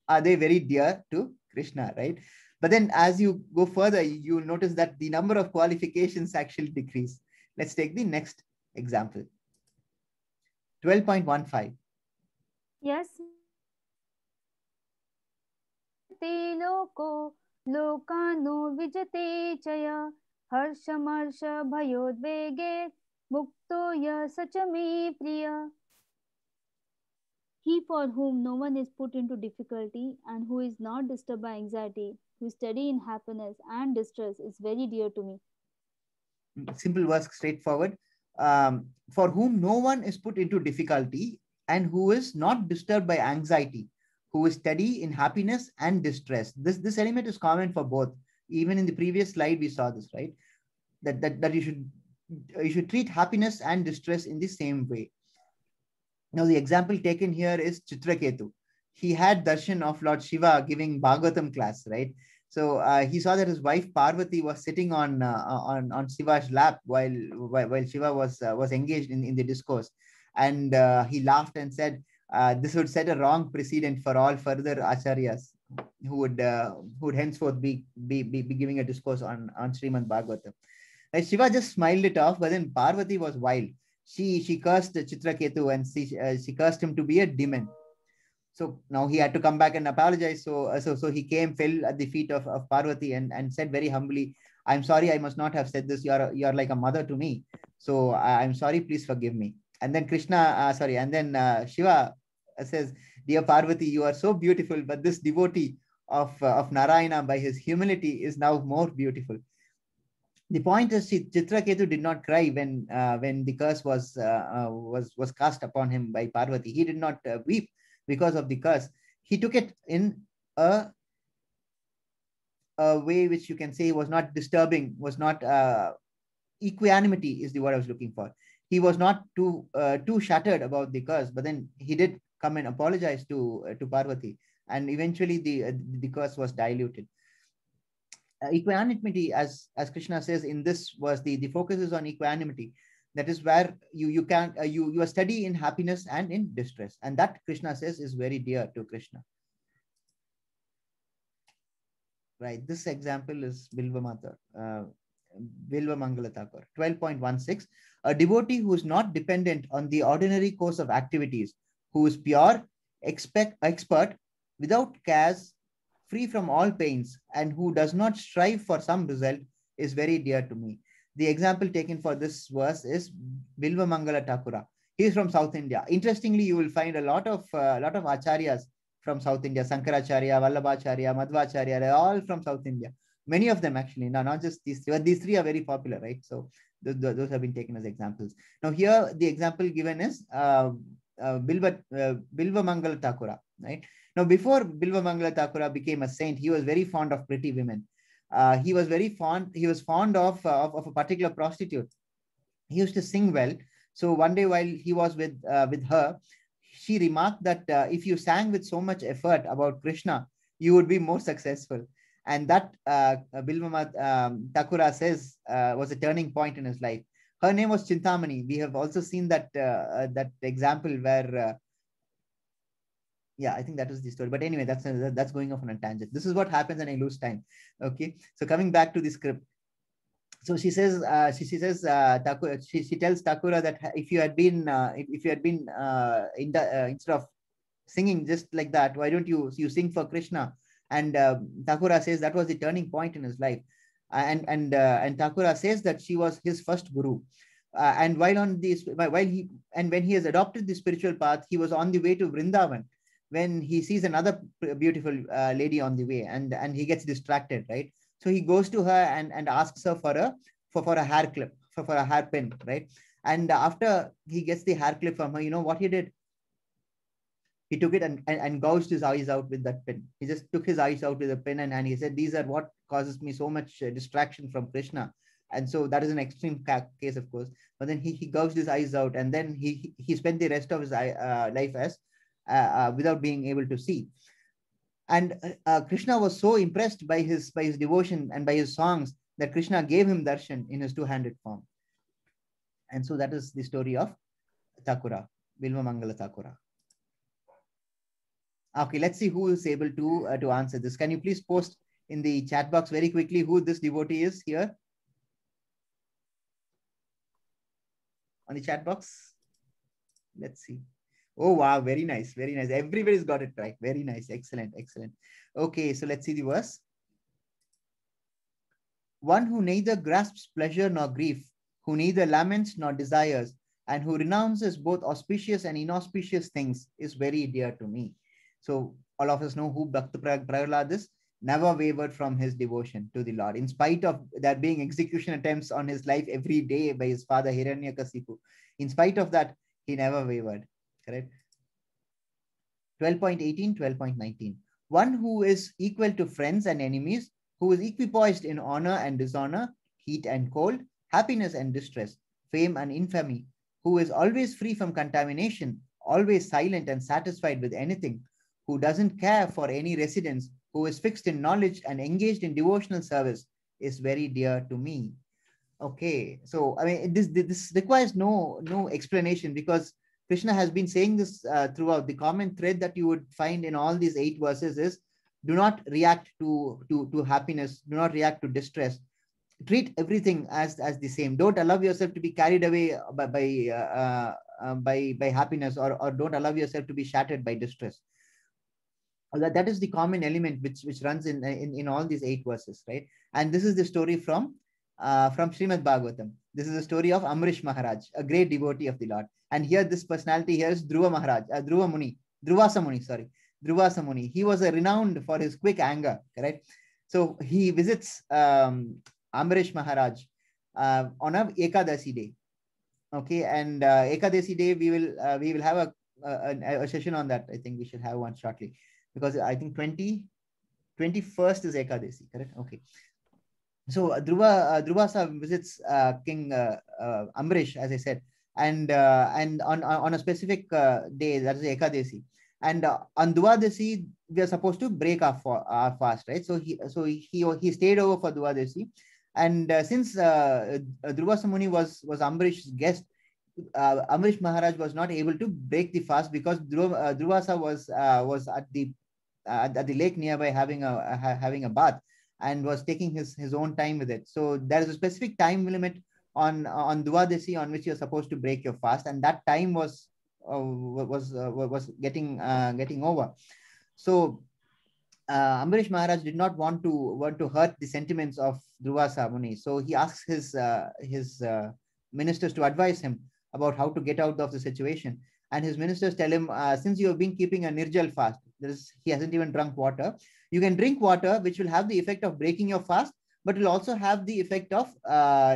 are they very dear to Krishna, right? But then as you go further, you will notice that the number of qualifications actually decrease. Let's take the next example. 12.15. Yes. te loko lokano vijate chaya harshamarsha bhayodvege mukto ya sachame priya. He for whom no one is put into difficulty and who is not disturbed by anxiety, who study in happiness and distress, is very dear to me. Simple verse, straightforward. For whom no one is put into difficulty and who is not disturbed by anxiety, who is steady in happiness and distress. This element is common for both. Even in the previous slide, we saw this, right? That you should treat happiness and distress in the same way. Now, the example taken here is Chitraketu. He had darshan of Lord Shiva giving Bhagavatam class, right? So he saw that his wife Parvati was sitting on Shiva's lap while Shiva was engaged in the discourse, and he laughed and said, "This would set a wrong precedent for all further acharyas who would henceforth be giving a discourse on Srimad Bhagavatam." Right? Shiva just smiled it off, but then Parvati was wild. She cursed Chitraketu and she cursed him to be a demon. So now he had to come back and apologize. So he fell at the feet of Parvati and said very humbly, "I'm sorry, I must not have said this. You're like a mother to me. So I'm sorry, please forgive me." And then Shiva says, "Dear Parvati, you are so beautiful, but this devotee of Narayana by his humility is now more beautiful." The point is, Chitraketu did not cry when the curse was cast upon him by Parvati. He did not weep because of the curse. He took it in a way which you can say was not disturbing, was not equanimity is the word I was looking for. He was not too shattered about the curse, but then he did come and apologize to Parvati, and eventually the curse was diluted. Equanimity, as Krishna says in this verse, the focus is on equanimity. That is where you are steady in happiness and in distress, and that Krishna says is very dear to Krishna. Right. This example is Bilva Mata, Bilva Mangala Thakur. 12.16. A devotee who is not dependent on the ordinary course of activities, who is pure, expert, without cares, free from all pains, and who does not strive for some result, is very dear to me. The example taken for this verse is Bilva Mangala Thakura. He is from South India. Interestingly, you will find a lot of acharyas from South India. Sankaracharya, Vallabhacharya, Madhvacharya, they're all from South India. Many of them actually, now not just these three, but these three are very popular, right? So those have been taken as examples. Now here, the example given is Bilva Mangala Thakura, right? Now, before Bilva Mangala Thakura became a saint, he was very fond of pretty women. He was fond of a particular prostitute. He used to sing well. So one day while he was with her, she remarked that if you sang with so much effort about Krishna, you would be more successful. And that Bilva Thakura says was a turning point in his life. Her name was Chintamani. We have also seen that example where yeah, I think that was the story. But anyway, that's going off on a tangent. This is what happens when I lose time. Okay, so coming back to the script. So she says, she tells Thakura that if you had been instead of singing just like that, why don't you sing for Krishna? And Thakura says that was the turning point in his life. And Thakura says that she was his first guru. And when he has adopted the spiritual path, he was on the way to Vrindavan when he sees another beautiful lady on the way, and he gets distracted, right? So he goes to her and asks her for a hair clip, for a hairpin, right? And after he gets the hair clip from her, you know what he did? He took it and gouged his eyes out with that pin. He just took his eyes out with a pin, and he said, "These are what causes me so much distraction from Krishna." And so that is an extreme case, of course. But then he gouged his eyes out, and then he spent the rest of his life as without being able to see. And Krishna was so impressed by his devotion and by his songs that Krishna gave him darshan in his two-handed form. And so that is the story of Thakura, Bilva Mangala Thakura. Okay, let's see who is able to answer this. Can you please post in the chat box very quickly who this devotee is here? On the chat box? Let's see. Oh, wow. Very nice. Very nice. Everybody's got it right. Very nice. Excellent. Excellent. Okay. So let's see the verse. One who neither grasps pleasure nor grief, who neither laments nor desires, and who renounces both auspicious and inauspicious things is very dear to me. So all of us know who Bhakta Prahlad is. Never wavered from his devotion to the Lord. In spite of there being execution attempts on his life every day by his father Hiranyakasipu, in spite of that, he never wavered. Correct? 12.18, 12.19. One who is equal to friends and enemies, who is equipoised in honor and dishonor, heat and cold, happiness and distress, fame and infamy, who is always free from contamination, always silent and satisfied with anything, who doesn't care for any residence, who is fixed in knowledge and engaged in devotional service, is very dear to me. Okay, so I mean, this requires no explanation, because Krishna has been saying this throughout. The common thread that you would find in all these 8 verses is: do not react to happiness, do not react to distress. Treat everything as the same. Don't allow yourself to be carried away by happiness, or don't allow yourself to be shattered by distress. That is the common element which runs in all these 8 verses, right? And this is the story from Srimad Bhagavatam. This is the story of Amrish Maharaj, a great devotee of the Lord. And here, this personality here is Dhruva Maharaj, Dhruvasa Muni. He was renowned for his quick anger, correct? So he visits Amrish Maharaj on a Ekadasi day. Okay, and Ekadasi day we will have a session on that. I think we should have one shortly, because I think 21st is Ekadasi, correct? Okay. So Dhruvasa visits King Amrish, as I said, and on a specific day, that is Ekadasi. And on Dwadasi, we are supposed to break our fast, right? So he stayed over for Dwadasi, and since Dhruvasa Muni was Amrish's guest, Amrish Maharaj was not able to break the fast, because Dhruvasa was at the lake nearby having a bath, and was taking his own time with it. So there is a specific time limit on Dwadasi on which you're supposed to break your fast, and that time was getting over. So Amrish Maharaj did not want to hurt the sentiments of Dhruvasa Muni. So he asks his ministers to advise him about how to get out of the situation. And his ministers tell him, since you have been keeping a nirjal fast, he hasn't even drunk water, you can drink water, which will have the effect of breaking your fast, but will also have the effect of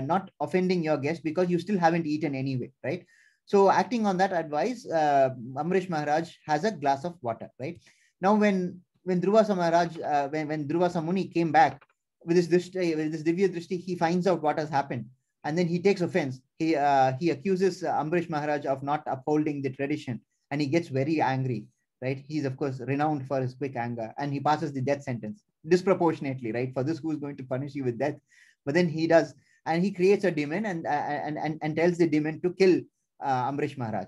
not offending your guest, because you still haven't eaten anyway, right? So acting on that advice, Amrish Maharaj has a glass of water, right? Now, when Dhruvasa Maharaj, when Dhruvasa Muni came back with this Divya Drishti, he finds out what has happened. And then he takes offense. He accuses Amrish Maharaj of not upholding the tradition, and he gets very angry, right? He's, of course, renowned for his quick anger, and he passes the death sentence disproportionately, right? For this, who is going to punish you with death? But then he does, and he creates a demon and tells the demon to kill Amrish Maharaj.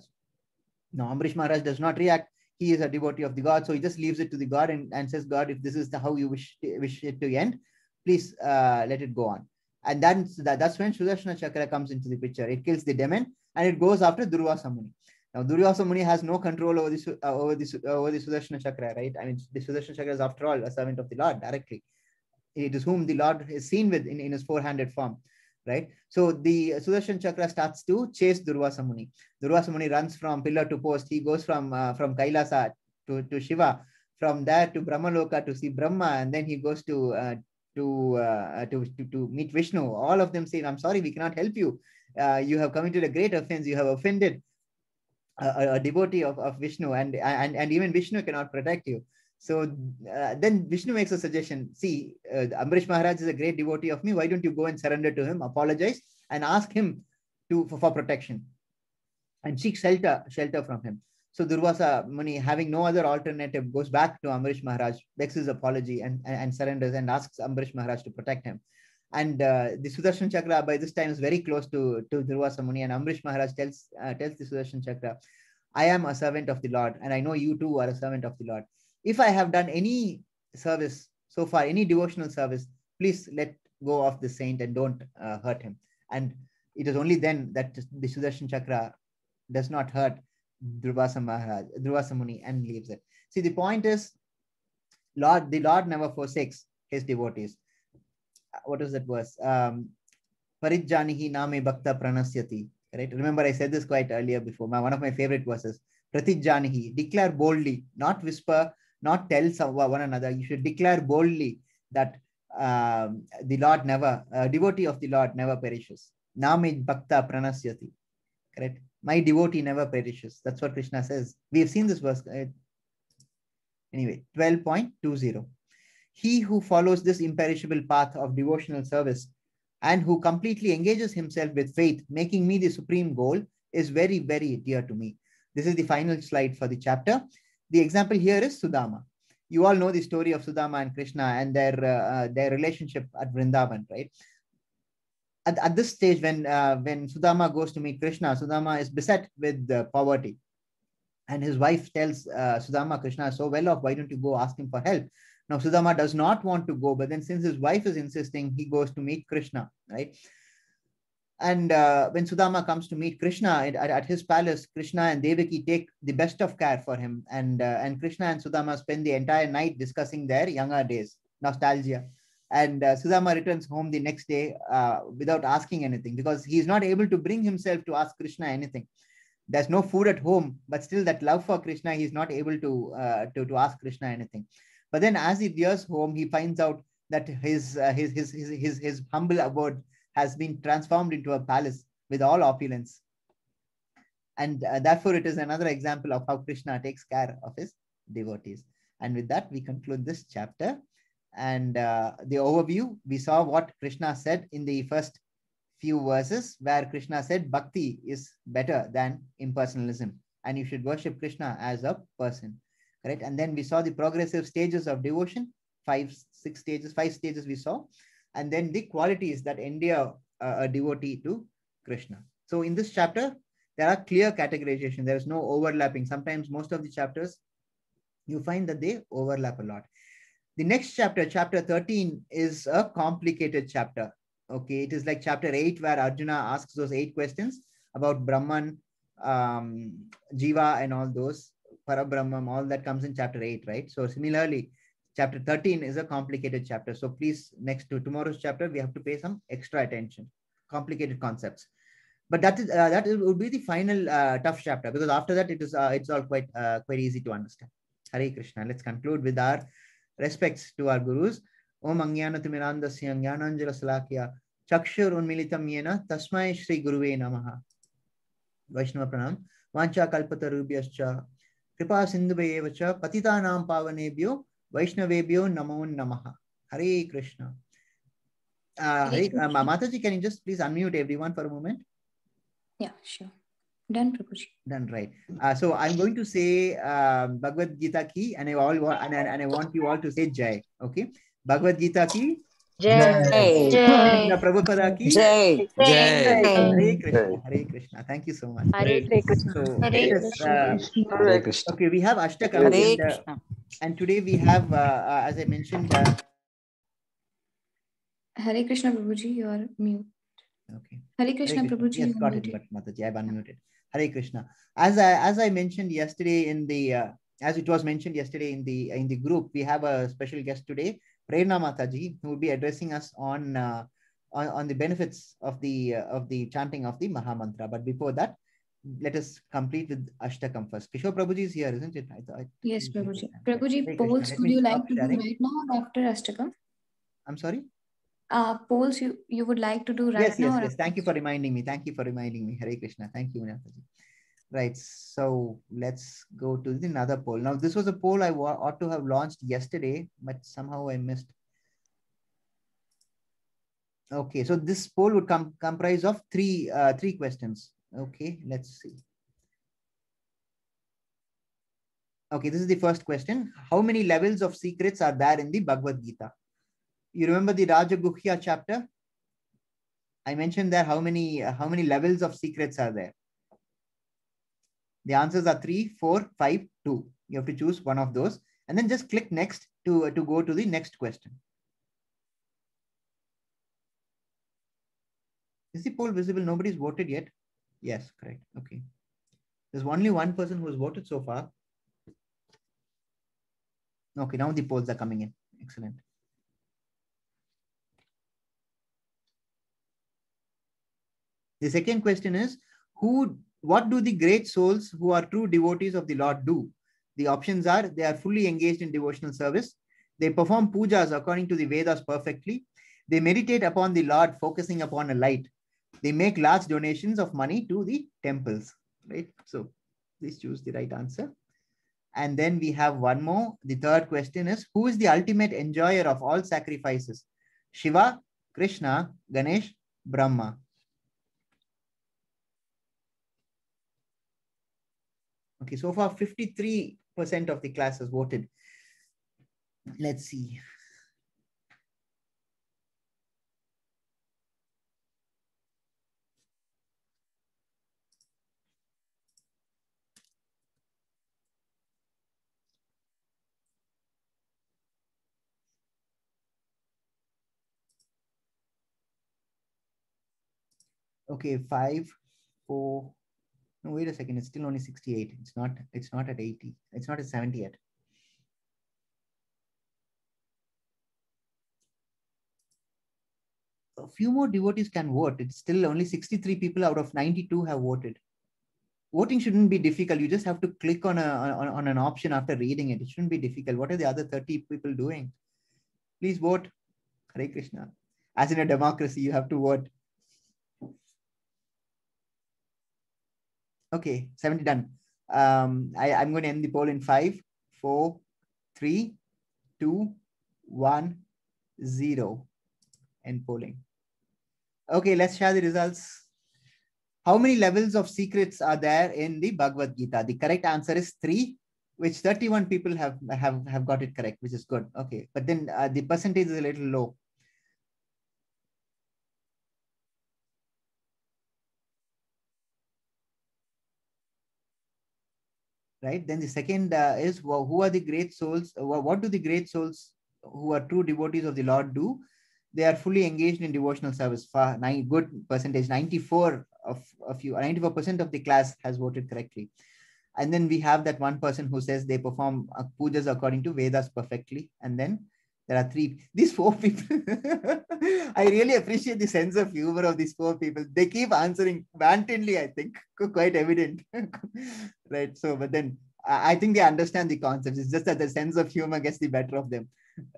Now, Amrish Maharaj does not react. He is a devotee of the God, so he just leaves it to the God and says, God, if this is how you wish it to end, please let it go on. And that's when Sudarshana Chakra comes into the picture. It kills the demon, and it goes after Durvasa Muni. Now, Durvasa Muni has no control over the Sudarshana Chakra, right? I mean, the Sudarshana Chakra is, after all, a servant of the Lord directly. It is whom the Lord is seen with in his four-handed form, right? So the Sudarshan Chakra starts to chase Durvasa Muni. Durvasa Muni runs from pillar to post. He goes from Kailasa to Shiva, from there to Brahmaloka to see Brahma, and then he goes to meet Vishnu. All of them say, I'm sorry, we cannot help you. You have committed a great offense. You have offended a devotee of Vishnu, and even Vishnu cannot protect you. So then Vishnu makes a suggestion. See, Amrish Maharaj is a great devotee of me. Why don't you go and surrender to him, apologize, and ask him for protection and seek shelter from him. So Durvasa Muni, having no other alternative, goes back to Amrish Maharaj, begs his apology, and surrenders, and asks Amrish Maharaj to protect him. And the Sudarshan Chakra by this time is very close to Durvasa Muni, and Amrish Maharaj tells the Sudarshan Chakra, I am a servant of the Lord, and I know you too are a servant of the Lord. If I have done any service So for any devotional service, please let go of the saint and don't hurt him. And it is only then that the Sudarshan Chakra does not hurt Durvasa Muni and leaves it. See, the point is, the Lord never forsakes his devotees. What is that verse? Parijjanihi name bhakta pranasyati. Right? Remember, I said this quite earlier before. One of my favorite verses. Pratijjanihi, declare boldly, not whisper, not tell one another. You should declare boldly that the Lord never, devotee of the Lord never perishes. Name bhakta pranasyati. Correct? My devotee never perishes. That's what Krishna says. We have seen this verse. Anyway, 12.20. He who follows this imperishable path of devotional service and who completely engages himself with faith, making me the supreme goal, is very, very dear to me. This is the final slide for the chapter. The example here is Sudama. You all know the story of Sudama and Krishna and their relationship at Vrindavan, right? At this stage, when Sudama goes to meet Krishna, Sudama is beset with poverty. And his wife tells Sudama, Krishna is so well off, why don't you go ask him for help? Now, Sudama does not want to go, but then since his wife is insisting, he goes to meet Krishna, right? And when Sudama comes to meet Krishna at his palace, Krishna and Devaki take the best of care for him. And Krishna and Sudama spend the entire night discussing their younger days, nostalgia. And Sudama returns home the next day without asking anything, because he's not able to bring himself to ask Krishna anything. There's no food at home, but still that love for Krishna, he's not able to ask Krishna anything. But then as he rears home, he finds out that his humble abode has been transformed into a palace with all opulence. And therefore, it is another example of how Krishna takes care of his devotees. And with that, we conclude this chapter. And the overview, we saw what Krishna said in the first few verses, where Krishna said bhakti is better than impersonalism, and you should worship Krishna as a person. Correct? And then we saw the progressive stages of devotion, five stages we saw, and then the qualities that endear a devotee to Krishna. So in this chapter, there are clear categorization. There is no overlapping. Sometimes most of the chapters, you find that they overlap a lot. The next chapter, chapter 13, is a complicated chapter. Okay, it is like chapter 8, where Arjuna asks those 8 questions about Brahman, Jiva, and all those, Parabrahman, all that comes in chapter 8, right? So similarly, chapter 13 is a complicated chapter. So please, next to tomorrow's chapter, we have to pay some extra attention. Complicated concepts. But that would be the final tough chapter, because after that, it's all quite easy to understand. Hare Krishna. Let's conclude with our respects to our gurus. Om Angyanatimmirandasya Jnananjana Salakya Chakshur Unmilitam Yena Tasmai Shri Guruve Namaha. Vaishnava Pranam. Vancha Kalpatarubhyascha Kripa Sindhubevacha Patitanam Pavanebhyo Vaishnavebhyo Namo Namaha. Hare Krishna. Mataji, can you just please unmute everyone for a moment? Yeah, sure. Done, Prabhuji. Done, right. So I'm going to say Bhagavad Gita ki, and I want you all to say Jai. Okay. Bhagavad Gita ki. Jai. Jai. Prabhupada ki. Jai. Jai. Hare Krishna. Hare Krishna. Thank you so much. Hare Krishna. So Hare Hare Krishna. okay, we have Ashtakam. Hare Krishna. And today we have, as I mentioned. Hare Krishna, Prabhuji, you are mute. Okay. Hare Krishna, Prabhuji. Yes, got it. But Mataji, I've unmuted. Hare Krishna. As I mentioned yesterday as it was mentioned yesterday in the group, we have a special guest today, Prerna Mataji, who will be addressing us on the benefits of the chanting of the Maha Mantra. But before that, let us complete with Ashtakam first. Kishore Prabhuji is here, isn't it? Yes, Prabhuji. Prabhuji, polls would you like to do right now or after Ashtakam? I'm sorry? Polls you would like to do right now? Yes. Thank you for reminding me. Hare Krishna. Thank you, Mataji. Right. So let's go to another poll. Now, this was a poll I ought to have launched yesterday, but somehow I missed. Okay. So this poll would comprise of three questions. Okay. Let's see. Okay. This is the first question. How many levels of secrets are there in the Bhagavad Gita? You remember the Rajaguhya chapter? I mentioned there how many levels of secrets are there. The answers are 3, 4, 5, 2. You have to choose one of those. and then just click next to go to the next question. Is the poll visible? Nobody's voted yet. Yes, correct. Okay. There's only one person who has voted so far. Okay, now the polls are coming in. Excellent. The second question is, what do the great souls who are true devotees of the Lord do? The options are: they are fully engaged in devotional service, they perform pujas according to the Vedas perfectly, they meditate upon the Lord focusing upon a light, they make large donations of money to the temples, right? So please choose the right answer. And then we have one more. The third question is, who is the ultimate enjoyer of all sacrifices? Shiva, Krishna, Ganesh, Brahma. Okay, so far 53% of the class has voted. Let's see. Okay, 5, 4. No, wait a second. It's still only 68. It's not at 80. It's not at 70 yet. A few more devotees can vote. It's still only 63 people out of 92 have voted. Voting shouldn't be difficult. You just have to click on an option after reading it. It shouldn't be difficult. What are the other 30 people doing? Please vote. Hare Krishna. As in a democracy, you have to vote. Okay, 70 done. I'm going to end the poll in 5, 4, 3, 2, 1, 0. End polling. Okay, let's share the results. How many levels of secrets are there in the Bhagavad Gita? The correct answer is 3, which 31 people have got it correct, which is good. Okay, but then the percentage is a little low. Right, then the second is, who are the great souls? What do the great souls who are true devotees of the Lord do? They are fully engaged in devotional service. Good percentage, 94% of the class has voted correctly. And then we have that one person who says they perform pujas according to Vedas perfectly. And then there are these 4 people. I really appreciate the sense of humor of these 4 people. They keep answering wantonly, I think, quite evident. Right. So, but then I think they understand the concepts. It's just that the sense of humor gets the better of them.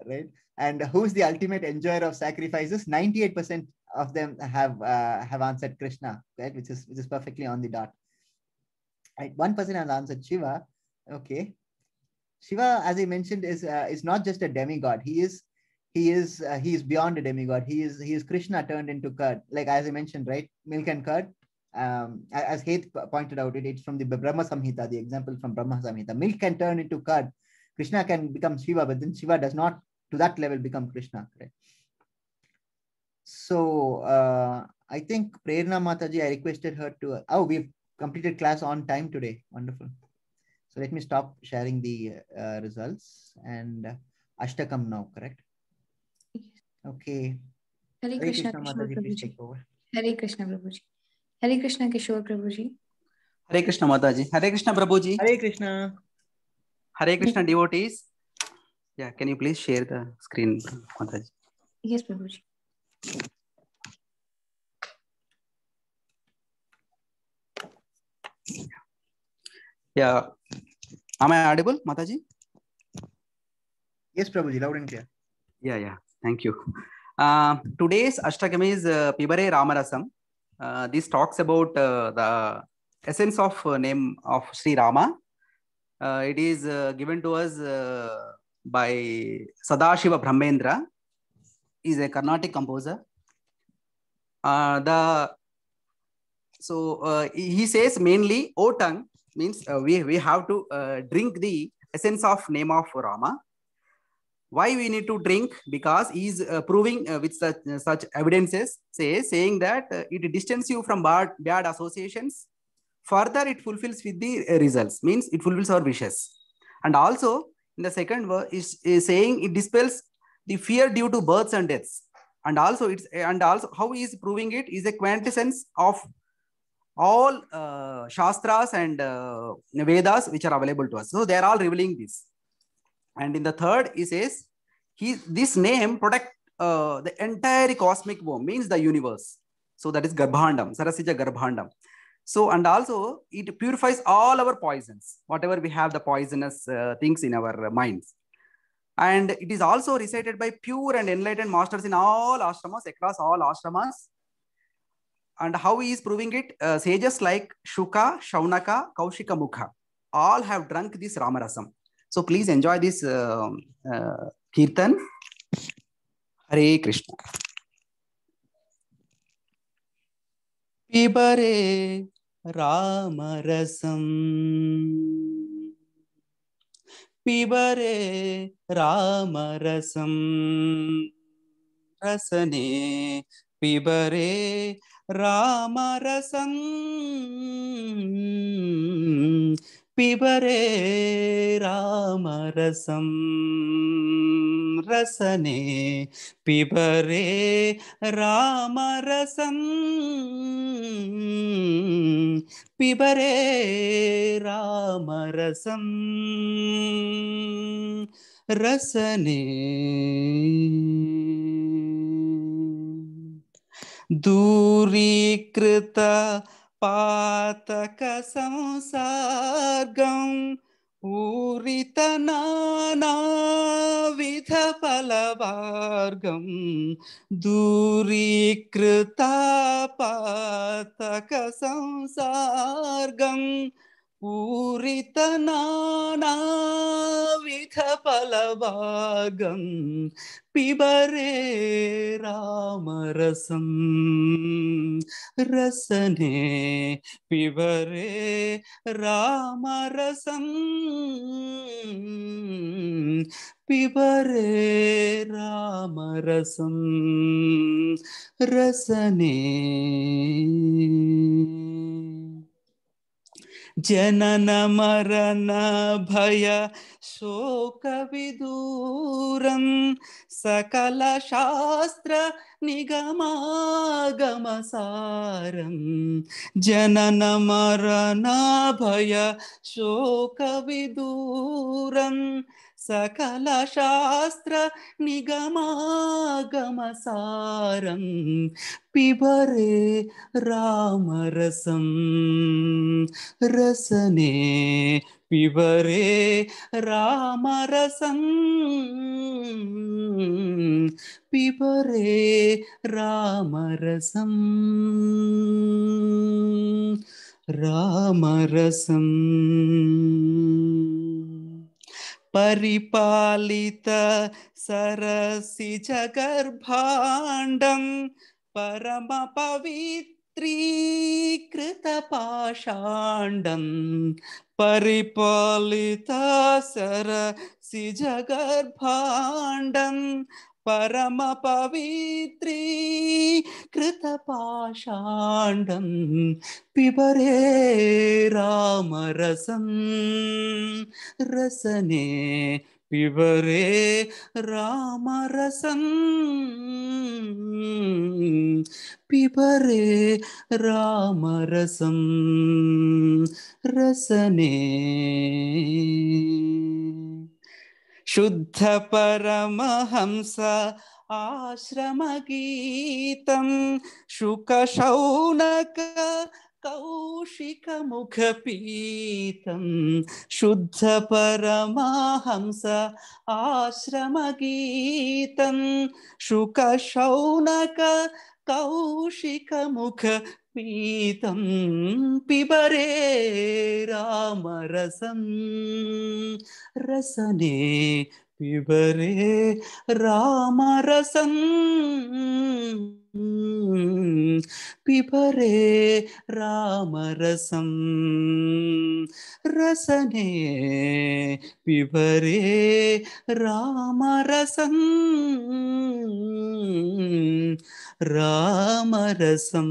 Right. And who's the ultimate enjoyer of sacrifices? 98% of them have answered Krishna, right? Which is perfectly on the dot. Right. One person has answered Shiva. Okay. Shiva, as I mentioned, is not just a demigod. He is beyond a demigod. He is Krishna turned into curd. Like as I mentioned, right? Milk and curd. As Heth pointed out, it's from the Brahma Samhita, the example from Brahma Samhita. Milk can turn into curd. Krishna can become Shiva, but then Shiva does not to that level become Krishna. Right? So I think Prerna Mataji, I requested her to. Oh, we've completed class on time today. Wonderful. So let me stop sharing the results and Ashtakam now, correct? Okay. Hare Krishna, Mataji, please take over. Hare Krishna, Prabhuji. Hare Krishna, Kishore Prabhuji. Hare Krishna, Mataji. Hare Krishna, Prabhuji. Hare Krishna. Hare Krishna, devotees. Yeah, can you please share the screen, Mataji? Yes, Prabhuji. Yeah. Am I audible, Mataji? Yes, Prabhuji, loud and clear. Yeah. Thank you. Today's Ashtakam is Pibare Ramarasam. This talks about the essence of name of Sri Rama. It is given to us by Sadashiva Brahmendra. He is a Carnatic composer. He says mainly, O tongue, means we have to drink the essence of name of Rama. Why we need to drink? Because he is proving with such evidences, saying that it distances you from bad associations. Further, it fulfills with the results, means it fulfills our wishes. And also, in the second verse is saying it dispels the fear due to births and deaths. And also how he is proving it is a quintessence of all Shastras and Vedas which are available to us. So they are all revealing this. And in the third, he says, this name protect the entire cosmic womb, means the universe. So that is Garbhandam, Sarasija Garbhandam. So, and also it purifies all our poisons, whatever we have the poisonous things in our minds. And it is also recited by pure and enlightened masters in all ashramas, across all ashramas. And how he is proving it? Sages like Shuka, Shaunaka, Kaushika Mukha, all have drunk this Ramarasam. So please enjoy this Kirtan. Hare Krishna. Pibare Ramarasam, Pibare Ramarasam, Rasane Pibare Ramarasam, Pibare Ramarasam, Rasane Pibare Ramarasam, Pibare Ramarasam, Rasane. Durikrita Pataka Samsargam Urita Nana Vidha Palavargam, Durikrita Pataka Samsargam Urita Nana Vidha Palavargam, Pibare Ramarasam, Rasane Pibare Ramarasam, Pibare Ramarasam, Rasane. Janana Marana Bhaya Shoka Viduram Sakala Shastra Nigama Gamasaram, Janana Marana Bhaya Shoka Viduram Sakala Shastra Nigama Gamasaram, Pibare Ramarasam, Rasane Pibare Ramarasam, Pibare Ramarasam, Ramarasam. Paripalita Sarasija Garbhandam Parama Pavitri Krita Pashandam, Paripalita Sarasija Garbhandam Parama Pavitri Krita Pashandam, Pibare Ramarasam, Rasane Pibare Ramarasam, Pibare Ramarasam, Rasane. Shuddha Paramahamsa Ashramagitam Shuka Shaunaka Kaushika Mukhapitam, Shuddha Paramahamsa Ashramagitam Shuka Shaunaka Kaushika Mukhapitam, Pibare Ramarasam, Rasane Pibare Ramarasam, Pibare Ramarasam, Rasane Pibare Ramarasam, Ramarasam,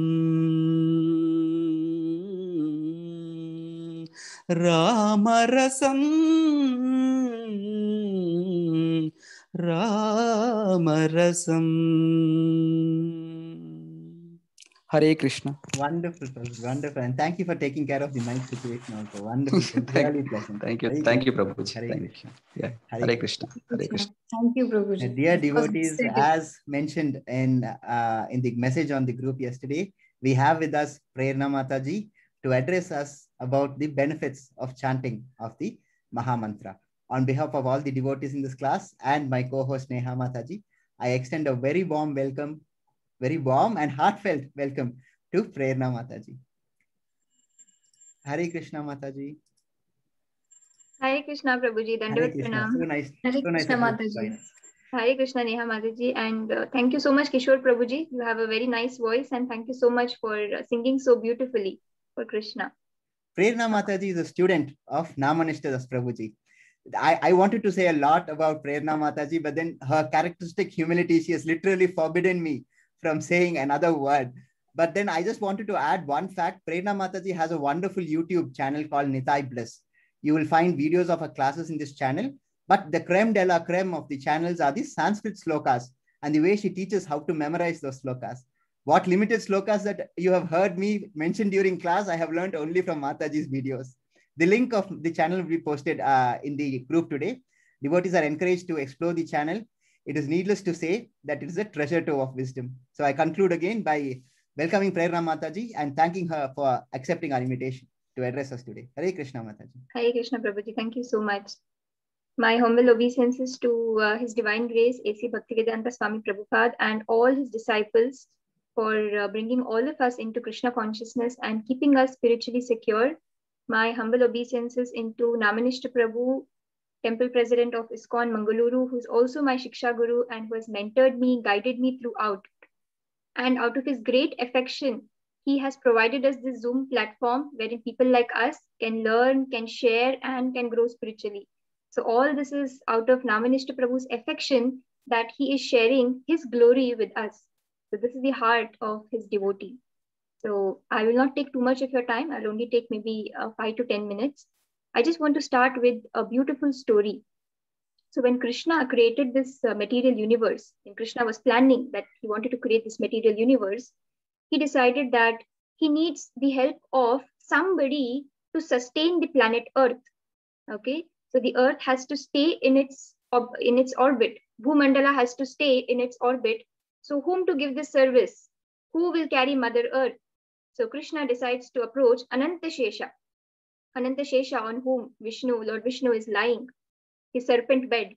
Ramarasam, Ramarasam. Hare Krishna. Wonderful, Prabhuji, wonderful. And thank you for taking care of the mic situation also. Wonderful. Really pleasant. Thank you. Hare Thank you, Krishna. Prabhuji. Hare Thank Krishna. you. Yeah. Hare Hare Krishna. Hare Krishna. Thank you, Prabhuji. Dear It was devotees, exciting. as mentioned in the message on the group yesterday, we have with us Prerna Mataji to address us about the benefits of chanting of the Mahamantra. On behalf of all the devotees in this class and my co-host Neha Mataji, I extend a very warm welcome, very warm and heartfelt welcome to Prerna Mataji. Hare Krishna Mataji. Hare Krishna Prabhuji, Hare Dandavat Krishna. Pranam. So nice. Hare So nice Krishna, of you to Mataji. join us. Hare Krishna Neha Mataji, and thank you so much Kishore Prabhuji. You have a very nice voice, and thank you so much for singing so beautifully for Krishna. Prerna Mataji is a student of Namanishta Das Prabhuji. I wanted to say a lot about Prerna Mataji, but then her characteristic humility, she has literally forbidden me from saying another word. But then I just wanted to add one fact. Prerna Mataji has a wonderful YouTube channel called Nitai Bliss. You will find videos of her classes in this channel, but the creme de la creme of the channels are the Sanskrit slokas and the way she teaches how to memorize those slokas. What limited slokas that you have heard me mention during class, I have learned only from Mataji's videos. The link of the channel will be posted in the group today. Devotees are encouraged to explore the channel. It is needless to say that it is a treasure trove of wisdom. So I conclude again by welcoming Prerna Mataji and thanking her for accepting our invitation to address us today. Hare Krishna Mataji. Hare Krishna Prabhuji, thank you so much. My humble obeisances to His Divine Grace, A.C. Bhaktivedanta Swami Prabhupada, and all his disciples for bringing all of us into Krishna consciousness and keeping us spiritually secure. My humble obeisances into Namanishta Prabhu, Temple President of ISKCON Mangaluru, who's also my Shiksha Guru and who has mentored me, guided me throughout. And out of his great affection, he has provided us this Zoom platform wherein people like us can learn, can share, and can grow spiritually. So all this is out of Namanishta Prabhu's affection that he is sharing his glory with us. So this is the heart of his devotee. So I will not take too much of your time. I'll only take maybe 5 to 10 minutes. I just want to start with a beautiful story. So when Krishna created this material universe, and Krishna was planning that he wanted to create this material universe, he decided that he needs the help of somebody to sustain the planet Earth. Okay, so the Earth has to stay in its orbit. Bhumandala has to stay in its orbit. So whom to give this service? Who will carry Mother Earth? So Krishna decides to approach Anantashesha. Anantashesha, on whom Lord Vishnu is lying, his serpent bed.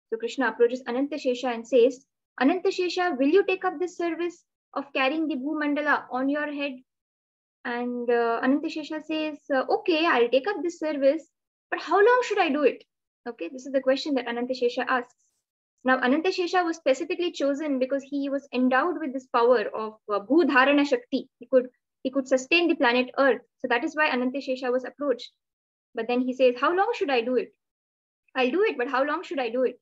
So Krishna approaches Anantashesha and says, Anantashesha, will you take up this service of carrying the Bhumandala on your head? And Anantashesha says, okay, I'll take up this service, but how long should I do it? Okay, this is the question that Anantashesha asks. Now, Anantashesha was specifically chosen because he was endowed with this power of Bhudharana Shakti. He could sustain the planet Earth. So that is why Anantashesha was approached. But then he says, how long should I do it? I'll do it, but how long should I do it?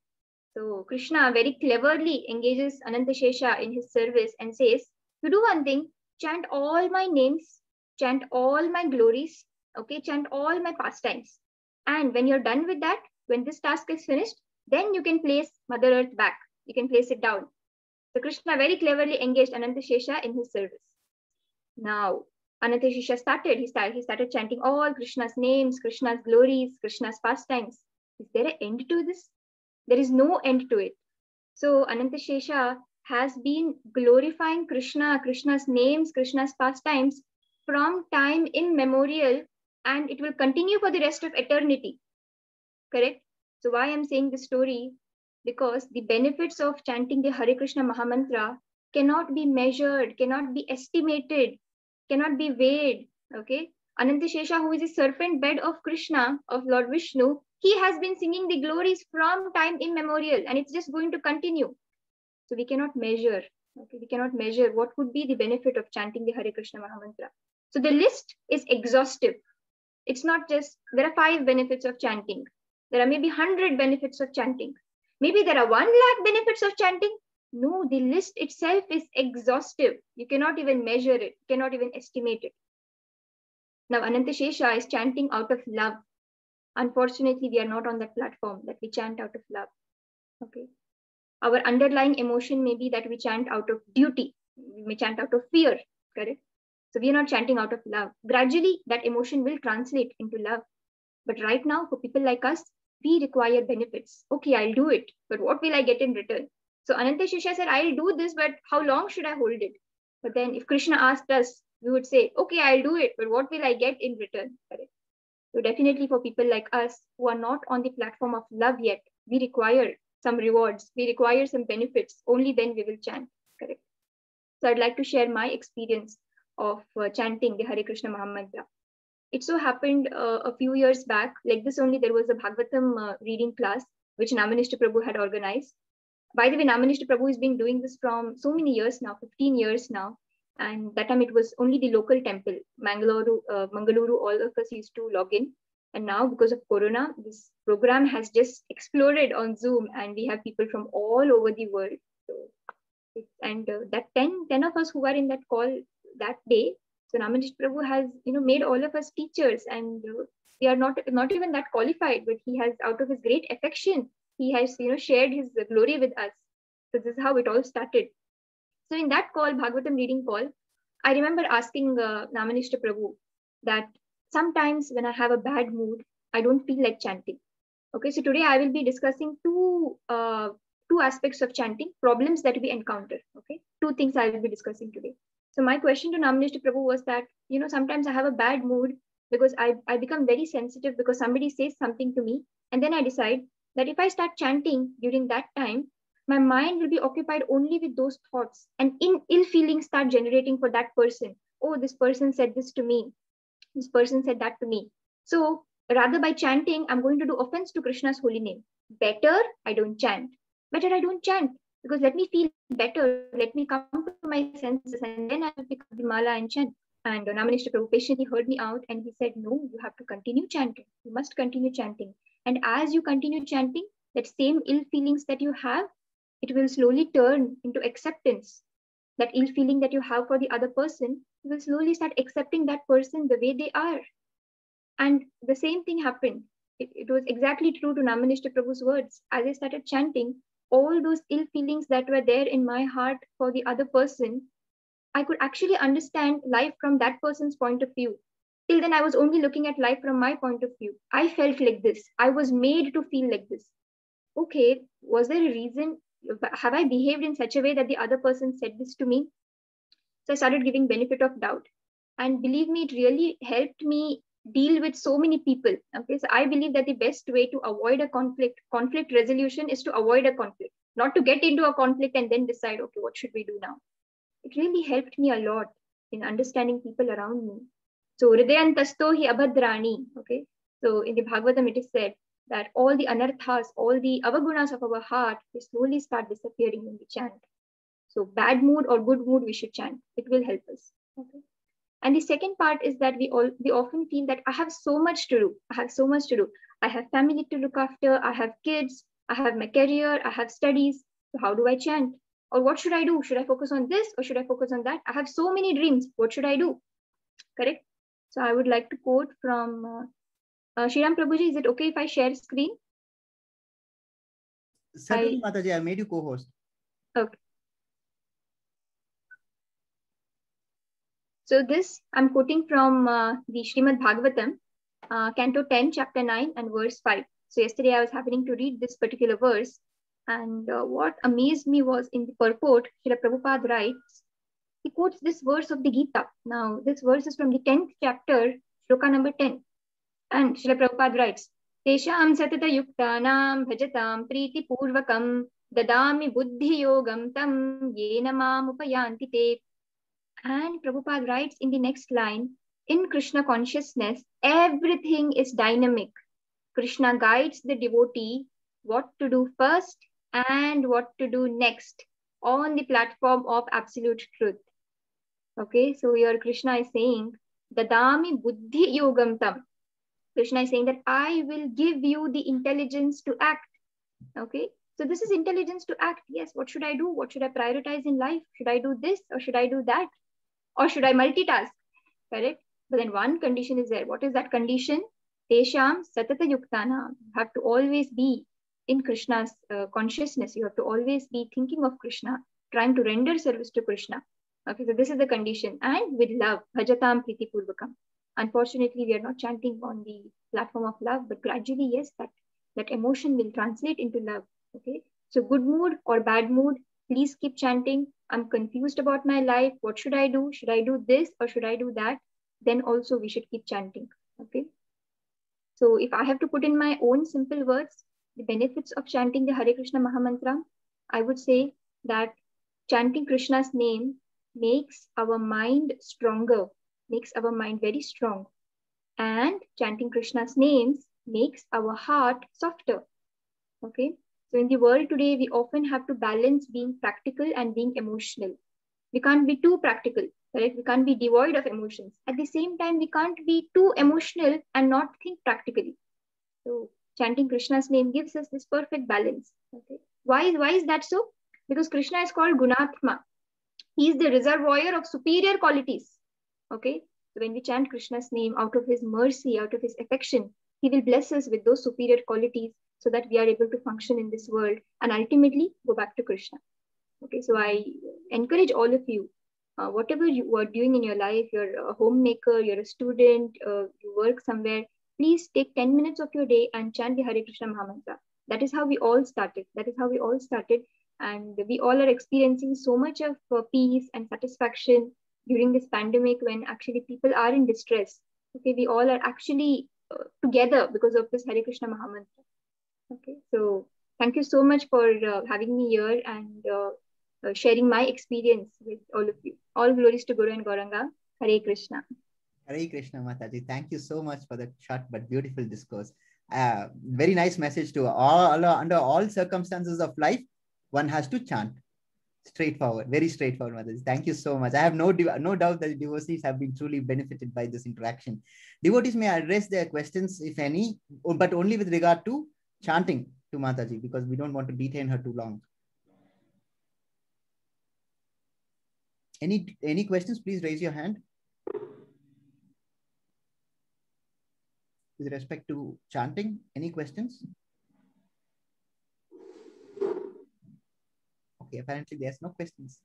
So Krishna very cleverly engages Anantashesha in his service and says, you do one thing, chant all my names, chant all my glories, okay, chant all my pastimes. And when you're done with that, when this task is finished, then you can place Mother Earth back. You can place it down. So Krishna very cleverly engaged Anantashesha in his service. Now, Anantashesha started. He started chanting all Krishna's names, Krishna's glories, Krishna's pastimes. Is there an end to this? There is no end to it. So Anantashesha has been glorifying Krishna, Krishna's names, Krishna's pastimes from time immemorial, and it will continue for the rest of eternity. Correct? So why I'm saying this story? Because the benefits of chanting the Hare Krishna Mahamantra cannot be measured, cannot be estimated, cannot be weighed. Okay? Anantashesha, who is the serpent bed of Krishna, of Lord Vishnu, he has been singing the glories from time immemorial, and it's just going to continue. So we cannot measure. Okay, we cannot measure what would be the benefit of chanting the Hare Krishna Mahamantra. So the list is exhaustive. It's not just, there are 5 benefits of chanting. There are maybe 100 benefits of chanting. Maybe there are 1 lakh benefits of chanting. No, the list itself is exhaustive. You cannot even measure it, cannot even estimate it. Now, Anantashesha is chanting out of love. Unfortunately, we are not on that platform that we chant out of love. Okay. Our underlying emotion may be that we chant out of duty, we may chant out of fear, correct? So we are not chanting out of love. Gradually, that emotion will translate into love. But right now, for people like us, we require benefits. Okay, I'll do it, but what will I get in return? So Ananta Shishya said, I'll do this, but how long should I hold it? But then if Krishna asked us, we would say, okay, I'll do it, but what will I get in return? Correct? So definitely for people like us who are not on the platform of love yet, we require some rewards, we require some benefits. Only then we will chant. Correct? So I'd like to share my experience of chanting the Hare Krishna Mahamantra. It so happened a few years back, like this only, there was a Bhagavatam reading class, which Namanishta Prabhu had organized. By the way, Namanishta Prabhu has been doing this from so many years now, 15 years now. And that time it was only the local temple, Mangaluru, all of us used to log in. And now because of Corona, this program has just exploded on Zoom and we have people from all over the world. So, and that 10 of us who were in that call that day, so Namanishta Prabhu has, made all of us teachers, and we are not even that qualified, but he has, out of his great affection, he has, shared his glory with us. So this is how it all started. So in that call, Bhagavatam reading call, I remember asking Namanishta Prabhu that sometimes when I have a bad mood, I don't feel like chanting. Okay, so today I will be discussing two aspects of chanting, problems that we encounter. Okay, two things I will be discussing today. So my question to Namanishta Prabhu was that, sometimes I have a bad mood because I become very sensitive because somebody says something to me. And then I decide that if I start chanting during that time, my mind will be occupied only with those thoughts, and ill feelings start generating for that person. Oh, this person said this to me. This person said that to me. So rather by chanting, I'm going to do offense to Krishna's holy name. Better I don't chant. Better I don't chant, because let me feel better. Let me come to my senses, and then I will pick up the mala and chant. And Namanishta Prabhu patiently heard me out, and he said, no, you have to continue chanting. You must continue chanting. And as you continue chanting, that same ill feelings that you have, it will slowly turn into acceptance. That ill feeling that you have for the other person, you will slowly start accepting that person the way they are. And the same thing happened. It was exactly true to Namanishta Prabhu's words. As I started chanting, all those ill feelings that were there in my heart for the other person, I could actually understand life from that person's point of view. Till then, I was only looking at life from my point of view. I felt like this. I was made to feel like this. Okay, was there a reason? Have I behaved in such a way that the other person said this to me? So I started giving benefit of doubt. And believe me, it really helped me deal with so many people. Okay, so I believe that the best way to avoid a conflict resolution is to avoid a conflict, not to get into a conflict and then decide, okay, what should we do now? It really helped me a lot in understanding people around me. So Hridayantasto hi abhadrani. Okay, so in the Bhagavatam it is said that all the anarthas, all the avagunas of our heart, they slowly start disappearing when we chant. So bad mood or good mood, we should chant. It will help us. Okay. And the second part is that we often feel that I have so much to do. I have so much to do. I have family to look after. I have kids. I have my career. I have studies. So how do I chant? Or what should I do? Should I focus on this or should I focus on that? I have so many dreams. What should I do? Correct? So I would like to quote from Shriram Prabhuji. Is it okay if I share screen? Certainly, Mataji, I made you co-host. Okay. So this, I'm quoting from the Srimad Bhagavatam, Canto 10, Chapter 9 and verse 5. So yesterday I was happening to read this particular verse, and what amazed me was in the purport, Srila Prabhupada writes, he quotes this verse of the Gita. Now, this verse is from the 10th chapter, Shloka number 10. And Srila Prabhupada writes, Tesham satata yuktanam bhajatam priti purvakam dadami buddhi yogam tam yena mam upayanti te. And Prabhupada writes in the next line, in Krishna consciousness, everything is dynamic. Krishna guides the devotee what to do first and what to do next on the platform of absolute truth. Okay, so here Krishna is saying, Dadami buddhi yogam tam. Krishna is saying that I will give you the intelligence to act. Okay, so this is intelligence to act. Yes, what should I do? What should I prioritize in life? Should I do this or should I do that? Or should I multitask? Correct? But then one condition is there. What is that condition? Tesham satata yuktana. You have to always be in Krishna's consciousness. You have to always be thinking of Krishna, trying to render service to Krishna. Okay, so this is the condition. And with love, bhajatam priti purvakam. Unfortunately, we are not chanting on the platform of love, but gradually, yes, that emotion will translate into love. Okay, so good mood or bad mood, please keep chanting. I'm confused about my life. What should I do? Should I do this or should I do that? Then also we should keep chanting. Okay. So if I have to put in my own simple words, the benefits of chanting the Hare Krishna Mahamantra, I would say that chanting Krishna's name makes our mind stronger, makes our mind very strong. And chanting Krishna's names makes our heart softer. Okay. So in the world today, we often have to balance being practical and being emotional. We can't be too practical, correct? We can't be devoid of emotions. At the same time, we can't be too emotional and not think practically. So chanting Krishna's name gives us this perfect balance. Okay. Why is that so? Because Krishna is called Gunatma. He is the reservoir of superior qualities. Okay. So when we chant Krishna's name out of his mercy, out of his affection, he will bless us with those superior qualities so that we are able to function in this world and ultimately go back to Krishna. Okay, so I encourage all of you, whatever you are doing in your life, you're a homemaker, you're a student, you work somewhere, please take 10 minutes of your day and chant the Hare Krishna Mahamantra. That is how we all started. And we all are experiencing so much of peace and satisfaction during this pandemic when actually people are in distress. Okay, we all are actually together because of this Hare Krishna Mahamantra. Okay, so thank you so much for having me here and sharing my experience with all of you. All glories to Guru and Gauranga. Hare Krishna. Hare Krishna, Mataji. Thank you so much for that short but beautiful discourse. Very nice message to all. Under all circumstances of life, one has to chant. Straightforward, very straightforward, Mataji. Thank you so much. I have no doubt that devotees have been truly benefited by this interaction. Devotees may address their questions, if any, but only with regard to chanting to Mataji, because we don't want to detain her too long. Any questions? Please raise your hand. With respect to chanting, any questions? Okay, apparently there's no questions.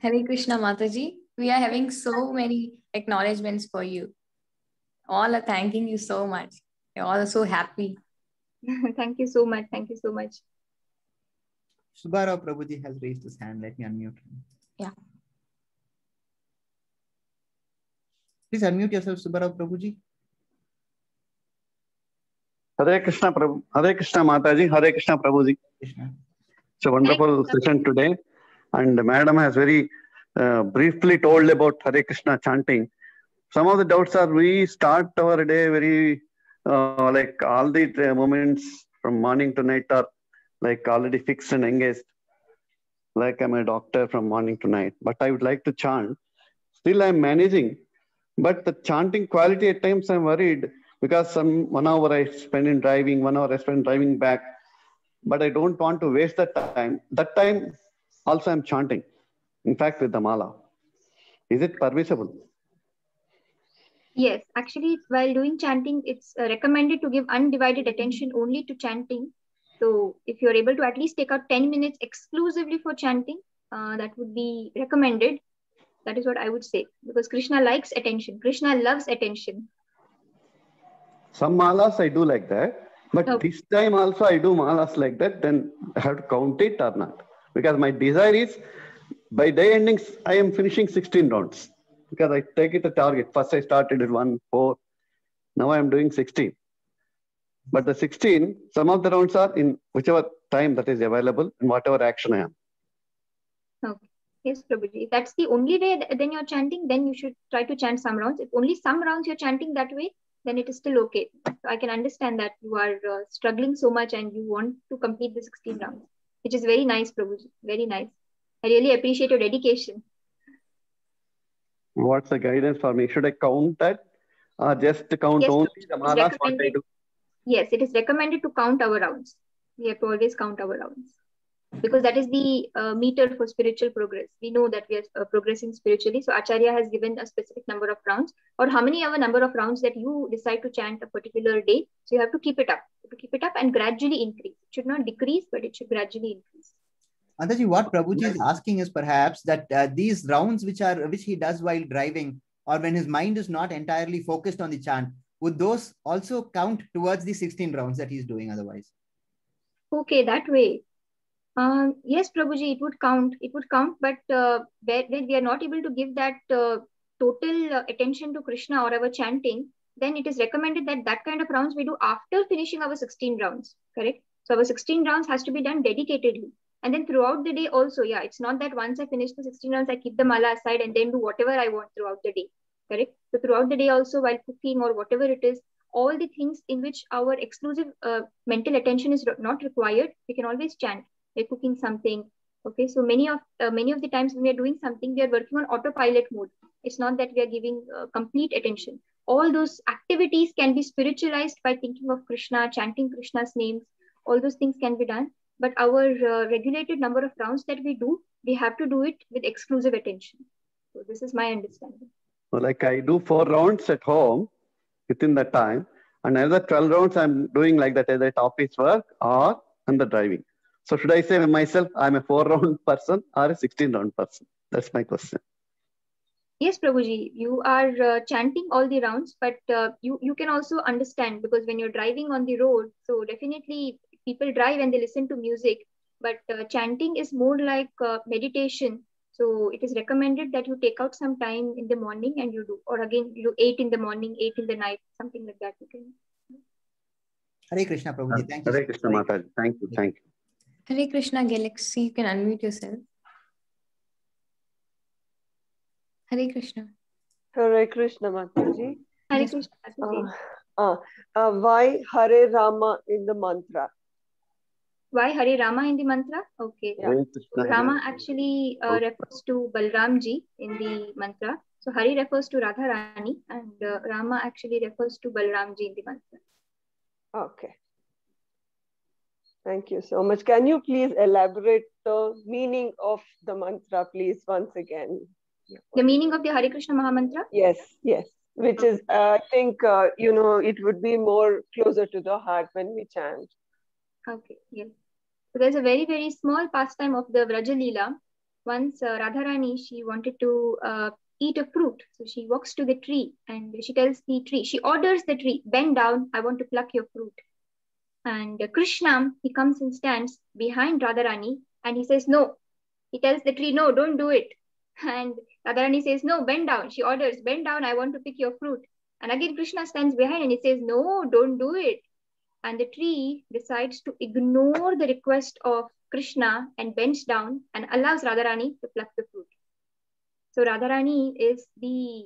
Hare Krishna, Mataji. We are having so many acknowledgements for you. All are thanking you so much. They're all so happy. Thank you so much. Thank you so much. Subbarao Prabhuji has raised his hand. Let me unmute him. Yeah. Please unmute yourself, Subbarao Prabhuji. Hare Krishna, Prabhu. Hare Krishna, Mataji. Hare Krishna, Prabhuji. Krishna. It's a wonderful session today. And Madam has very briefly told about Hare Krishna chanting. Some of the doubts are we start our day very, like all the moments from morning to night are like already fixed and engaged. Like I'm a doctor from morning to night. But I would like to chant. Still I'm managing. But the chanting quality at times I'm worried because 1 hour I spend in driving, 1 hour I spend driving back. But I don't want to waste that time. That time also I'm chanting. In fact, with the mala. Is it permissible? Yes, actually, while doing chanting, it's recommended to give undivided attention only to chanting. So if you're able to at least take out 10 minutes exclusively for chanting, that would be recommended. That is what I would say. Because Krishna likes attention. Krishna loves attention. Some malas I do like that. But this time also I do malas like that. Then I have to count it or not. Because my desire is by day endings, I am finishing 16 rounds. Because I take it a target. First I started at 1, 4. Now I am doing 16. But the 16, some of the rounds are in whichever time that is available and whatever action I am. Okay. Yes, Prabhuji. If that's the only way then you're chanting, then you should try to chant some rounds. If only some rounds you're chanting that way, then it is still okay. So I can understand that you are struggling so much and you want to complete the 16 rounds, which is very nice, Prabhuji. Very nice. I really appreciate your dedication. What's the guidance for me? Should I count that or just count only the malas what I do? Yes, it is recommended to count our rounds. We have to always count our rounds. Because that is the meter for spiritual progress. We know that we are progressing spiritually. So Acharya has given a specific number of rounds or how many ever number of rounds that you decide to chant a particular day. So you have to keep it up. You have to keep it up and gradually increase. should not decrease, but it should gradually increase. Mataji, what Prabhuji is asking is perhaps that these rounds which he does while driving, or when his mind is not entirely focused on the chant, would those also count towards the 16 rounds that he's doing otherwise? Okay, that way. Yes, Prabhuji, it would count. It would count, but when we are not able to give that total attention to Krishna or our chanting, then it is recommended that that kind of rounds we do after finishing our 16 rounds, correct? So our 16 rounds has to be done dedicatedly. And then throughout the day also, yeah, it's not that once I finish the 16 rounds, I keep the mala aside and then do whatever I want throughout the day, correct? So throughout the day also, while cooking or whatever it is, all the things in which our exclusive mental attention is not required, we can always chant. We're cooking something, okay? So many of the times when we are doing something, we are working on autopilot mode. It's not that we are giving complete attention. All those activities can be spiritualized by thinking of Krishna, chanting Krishna's names. All those things can be done. But our regulated number of rounds that we do, we have to do it with exclusive attention. So this is my understanding. So like I do 4 rounds at home within that time, and another 12 rounds I'm doing like that either at office work or on the driving. So should I say myself I'm a 4-round person or a 16-round person? That's my question. Yes, Prabhuji, you are chanting all the rounds, but you can also understand, because when you're driving on the road, so definitely people drive and they listen to music, but chanting is more like meditation. So it is recommended that you take out some time in the morning and you do, or again, you do 8 in the morning, 8 in the night, something like that. Okay. Hare Krishna, Prabhuji. Thank you. Hare Krishna, Mataji. Thank you. Thank you. Hare Krishna, Galaxy. You can unmute yourself. Hare Krishna. Hare Krishna, Mataji. Hare Yes. Krishna. Why Hare Rama in the mantra? Why Hare Rama in the mantra? Okay. Yeah. Hare Krishna, Hare Rama actually refers to Balramji in the mantra. So Hari refers to Radharani, and Rama actually refers to Balramji in the mantra. Okay. Thank you so much. Can you please elaborate the meaning of the mantra, please, once again? The meaning of the Hare Krishna Mahamantra? Yes, yes. Which is, I think, it would be more closer to the heart when we chant. Okay, yes. So there's a very, very small pastime of the Vraja Leela. Once Radharani, she wanted to eat a fruit. So she walks to the tree and she tells the tree, she orders the tree, bend down, I want to pluck your fruit. And Krishna, he comes and stands behind Radharani and he says, no. He tells the tree, no, don't do it. And Radharani says, no, bend down. She orders, bend down, I want to pick your fruit. And again, Krishna stands behind and he says, no, don't do it. And the tree decides to ignore the request of Krishna and bends down and allows Radharani to pluck the fruit. So Radharani is the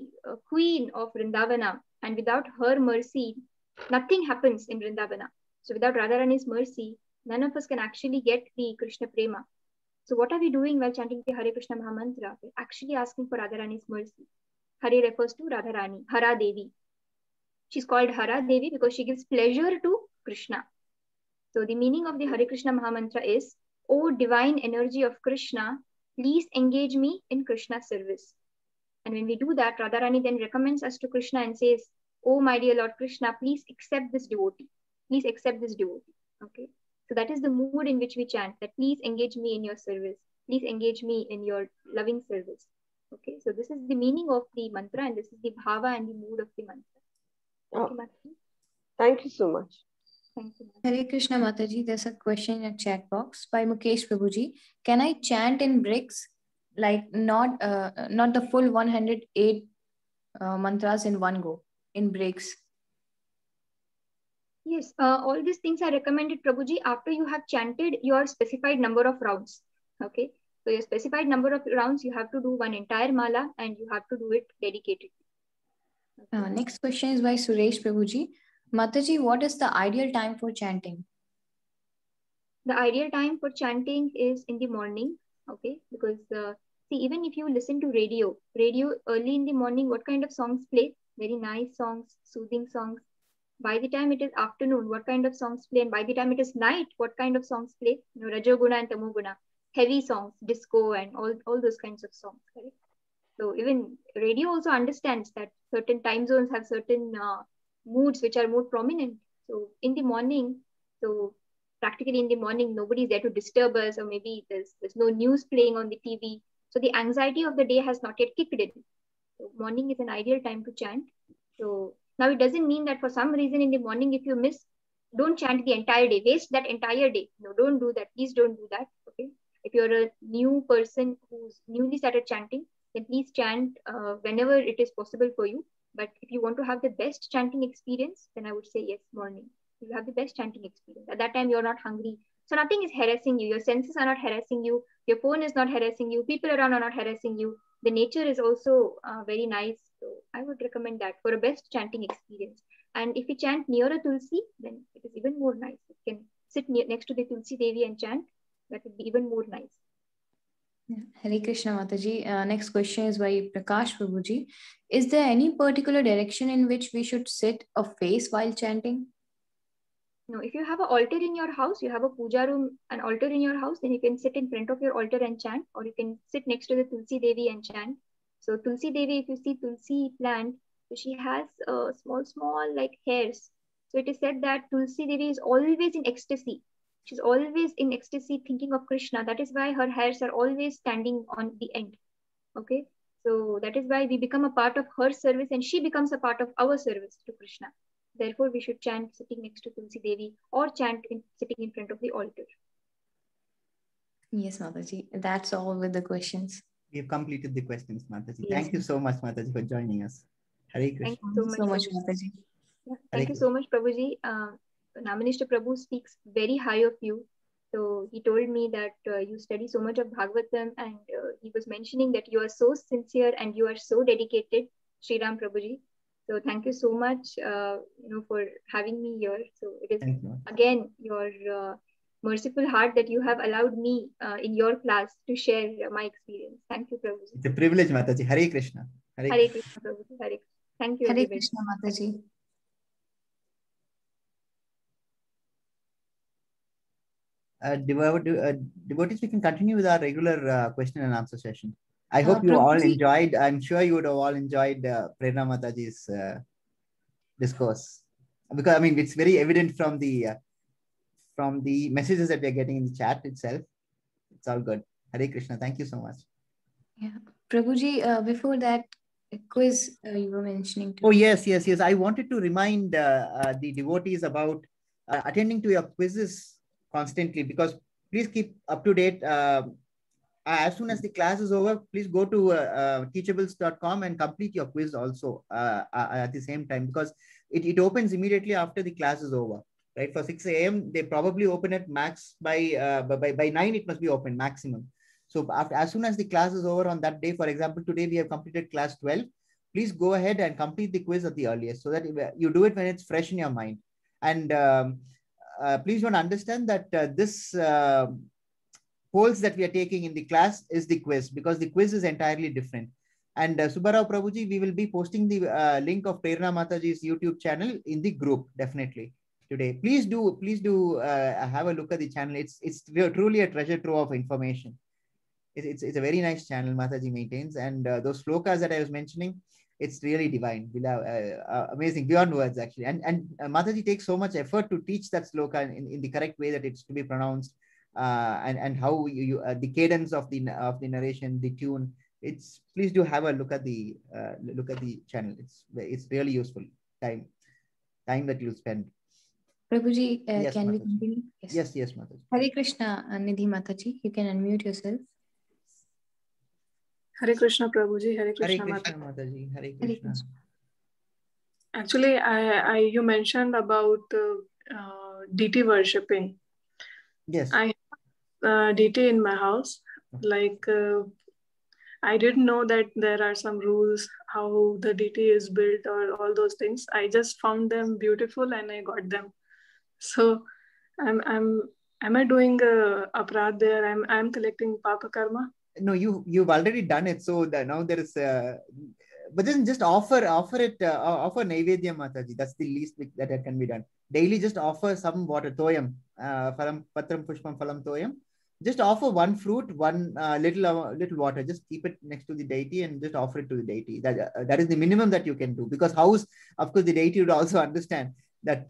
queen of Vrindavana, and without her mercy, nothing happens in Vrindavana. So without Radharani's mercy, none of us can actually get the Krishna Prema. So what are we doing while chanting the Hare Krishna Mahamantra? We're actually asking for Radharani's mercy. Hare refers to Radharani, Hara Devi. She's called Hara Devi because she gives pleasure to Krishna. So the meaning of the Hare Krishna Mahamantra is, O divine energy of Krishna, please engage me in Krishna's service. And when we do that, Radharani then recommends us to Krishna and says, Oh my dear Lord Krishna, please accept this devotee. Please accept this devotee. Okay. So that is the mood in which we chant, that please engage me in your service. Please engage me in your loving service. Okay. So this is the meaning of the mantra, and this is the bhava and the mood of the mantra. Thank you, Mataji. Thank you so much. Thank you. Hare Krishna, Mataji. There's a question in a chat box by Mukesh Prabhuji. Can I chant in breaks, like not the full 108 mantras in one go, in breaks? Yes, all these things are recommended, Prabhuji, after you have chanted your specified number of rounds. Okay, so your specified number of rounds, you have to do one entire mala and you have to do it dedicated. Okay. Next question is by Suresh Prabhuji. Mataji, what is the ideal time for chanting? The ideal time for chanting is in the morning, okay, because see, even if you listen to radio early in the morning, what kind of songs play? Very nice songs, soothing songs. By the time it is afternoon, what kind of songs play? And by the time it is night, what kind of songs play? You know, Rajoguna and Tamoguna, heavy songs, disco and all those kinds of songs, right? So even radio also understands that certain time zones have certain moods which are more prominent. So in the morning, so practically in the morning, nobody's there to disturb us, or maybe there's no news playing on the TV. So the anxiety of the day has not yet kicked in. So morning is an ideal time to chant. So now it doesn't mean that for some reason in the morning, if you miss, don't chant the entire day, waste that entire day. No, don't do that. Please don't do that. Okay. If you're a new person who's newly started chanting, then please chant whenever it is possible for you. But if you want to have the best chanting experience, then I would say yes, morning. You have the best chanting experience. At that time, you're not hungry. So nothing is harassing you. Your senses are not harassing you. Your phone is not harassing you. People around are not harassing you. The nature is also very nice. So I would recommend that for a best chanting experience. And if you chant near a Tulsi, then it is even more nice. You can sit next to the Tulsi Devi and chant. That would be even more nice. Yeah. Hare Krishna Mataji. Next question is by Prakash Prabhuji. Is there any particular direction in which we should sit or face while chanting? No, if you have an altar in your house, you have a puja room, an altar in your house, then you can sit in front of your altar and chant, or you can sit next to the Tulsi Devi and chant. So Tulsi Devi, if you see Tulsi plant, so she has small like hairs. So it is said that Tulsi Devi is always in ecstasy. She's always in ecstasy thinking of Krishna. That is why her hairs are always standing on the end. Okay. So that is why we become a part of her service and she becomes a part of our service to Krishna. Therefore, we should chant sitting next to Tulsi Devi or chant sitting in front of the altar. Yes, Mataji. That's all with the questions. We have completed the questions, Mataji. Yes. Thank you so much, Mataji, for joining us. Hare Krishna. Thank you so much, Mataji. Yeah, thank you so much, Prabhuji. Naminister Prabhu speaks very high of you. So he told me that you study so much of Bhagavatam, and he was mentioning that you are so sincere and you are so dedicated, Sri Ram Prabhuji. So thank you so much, for having me here. So it is again your merciful heart that you have allowed me in your class to share my experience. Thank you, Prabhuji. It's a privilege, Mataji. Hare Krishna. Hare Krishna, Prabhuji. Hare Krishna. Thank you, Hare everybody. Krishna, Mataji. Devotees, we can continue with our regular question and answer session. I hope you all enjoyed. I'm sure you would have all enjoyed Prerna Mataji's discourse, because I mean it's very evident from the messages that we are getting in the chat itself. It's all good. Hare Krishna. Thank you so much. Yeah, Prabhuji. Before that quiz you were mentioning. Oh yes. I wanted to remind the devotees about attending to your quizzes constantly, because please keep up to date. As soon as the class is over, please go to teachables.com and complete your quiz also at the same time, because it opens immediately after the class is over. Right, for 6 a.m. they probably open it max by 9 it must be open maximum. So as soon as the class is over on that day, for example, today we have completed class 12. Please go ahead and complete the quiz at the earliest, so that you do it when it's fresh in your mind. And please don't understand that this polls that we are taking in the class is the quiz, because the quiz is entirely different. And Subbarao Prabhuji, we will be posting the link of Prerna Mataji's YouTube channel in the group definitely today. Please do have a look at the channel. It's truly a treasure trove of information. It's a very nice channel Mataji maintains, and those slokas that I was mentioning, it's really divine, amazing beyond words actually. And Mataji takes so much effort to teach that sloka in the correct way that it's to be pronounced, and how you the cadence of the narration, the tune. Please do have a look at the channel. It's really useful time that you'll spend. Prabhuji, yes, can Mataji. we continue? Yes, Mataji. Hare Krishna, Nidhi Mataji. You can unmute yourself. Hare Krishna, Prabhuji. Hare Krishna, Mataji. Hare Krishna. Actually, you mentioned about deity worshipping. Yes. I have deity in my house. Like, I didn't know that there are some rules how the deity is built or all those things. I just found them beautiful and I got them. So, am I doing aparadh there? I'm collecting papa karma. No, you've already done it. So now there is, but then just offer Naivedya Mataji. That's the least that can be done. Daily, just offer some water, toyam, phalam patram pushpam phalam toyam. Just offer one fruit, one little water. Just keep it next to the deity and just offer it to the deity. That is the minimum that you can do. Because house, of course, the deity would also understand that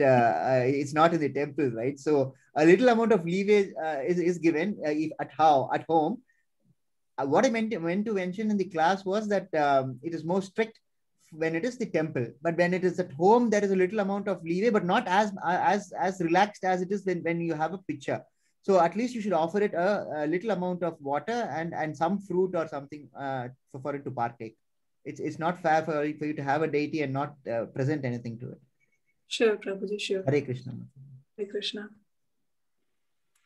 it's not in the temple, right? So a little amount of leeway is given if at home. What I meant to mention in the class was that it is more strict when it is the temple, but when it is at home, there is a little amount of leeway, but not as relaxed as it is when you have a picture. So at least you should offer it a little amount of water and some fruit or something for it to partake. It's not fair for you to have a deity and not present anything to it. Sure, Prabhuji, sure. Hare Krishna. Hare Krishna.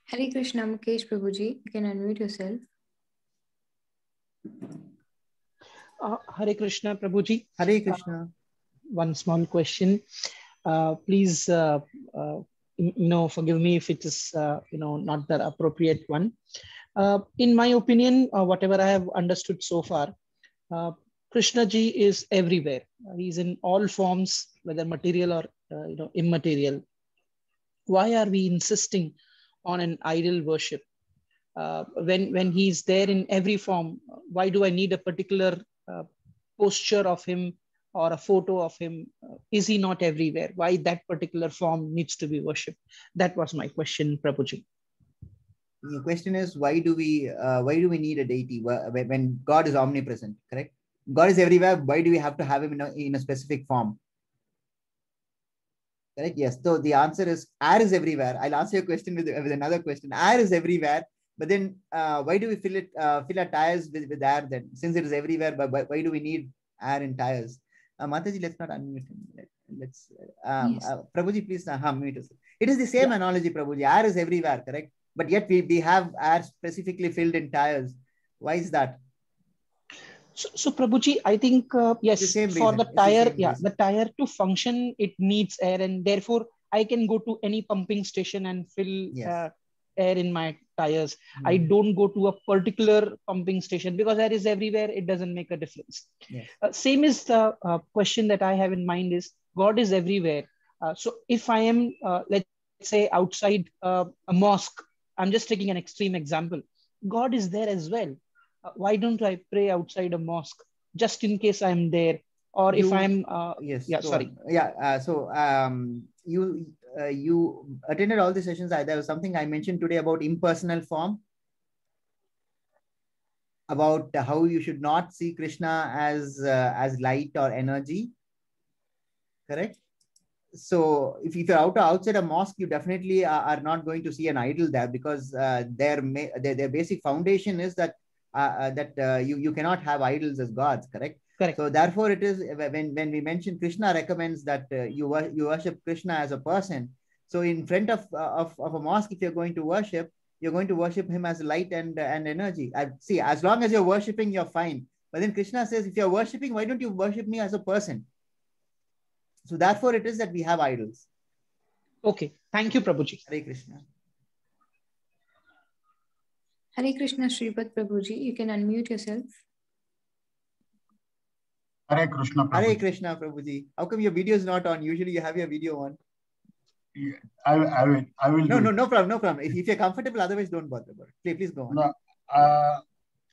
Hare Krishna, Mukesh Prabhuji. You can unmute yourself. Hare Krishna, Prabhuji. Hare Krishna. One small question. Please, forgive me if it is, not the appropriate one. In my opinion, whatever I have understood so far, Krishna ji is everywhere. He's in all forms, whether material or immaterial. Why are we insisting on an idol worship? When he's there in every form, why do I need a particular posture of him or a photo of him? Is he not everywhere? Why that particular form needs to be worshipped? That was my question, Prabhuji. The question is, why do we need a deity when God is omnipresent? Correct. God is everywhere. Why do we have to have him in a specific form? Correct. Yes. So the answer is air is everywhere. I'll answer your question with another question. Air is everywhere. But then why do we fill our tires with air then? Since it is everywhere, but why do we need air in tires? Mataji, let's not unmute him. Let's yes. Prabhuji, please unmute us. It is the same analogy, Prabhuji. Air is everywhere, correct? But yet we have air specifically filled in tires. Why is that? So Prabhuji, I think yes, for the tire, the tire to function, it needs air, and therefore I can go to any pumping station and fill air in my tires. I don't go to a particular pumping station because air is everywhere. It doesn't make a difference. Yes. Same is the question that I have in mind is God is everywhere. So if I am, let's say, outside a mosque, I'm just taking an extreme example. God is there as well. Why don't I pray outside a mosque just in case I'm there? Or if I'm, you attended all the sessions. There was something I mentioned today about impersonal form, about how you should not see Krishna as light or energy. Correct. So if you're outside a mosque, you definitely are not going to see an idol there, because their basic foundation is that you cannot have idols as gods. Correct. Correct. So therefore, it is when we mention Krishna recommends that you worship Krishna as a person. So in front of a mosque, if you're going to worship him as light and energy. See, as long as you're worshiping, you're fine. But then Krishna says, if you're worshiping, why don't you worship me as a person? So therefore, it is that we have idols. Okay. Thank you, Prabhuji. Hare Krishna. Hare Krishna, Sripad Prabhuji. You can unmute yourself. Hare Krishna, Prabhuji. Hare Krishna, Prabhuji. How come your video is not on? Usually you have your video on. Yeah, I will. No problem. If you're comfortable, otherwise don't bother about it. Please go on. No,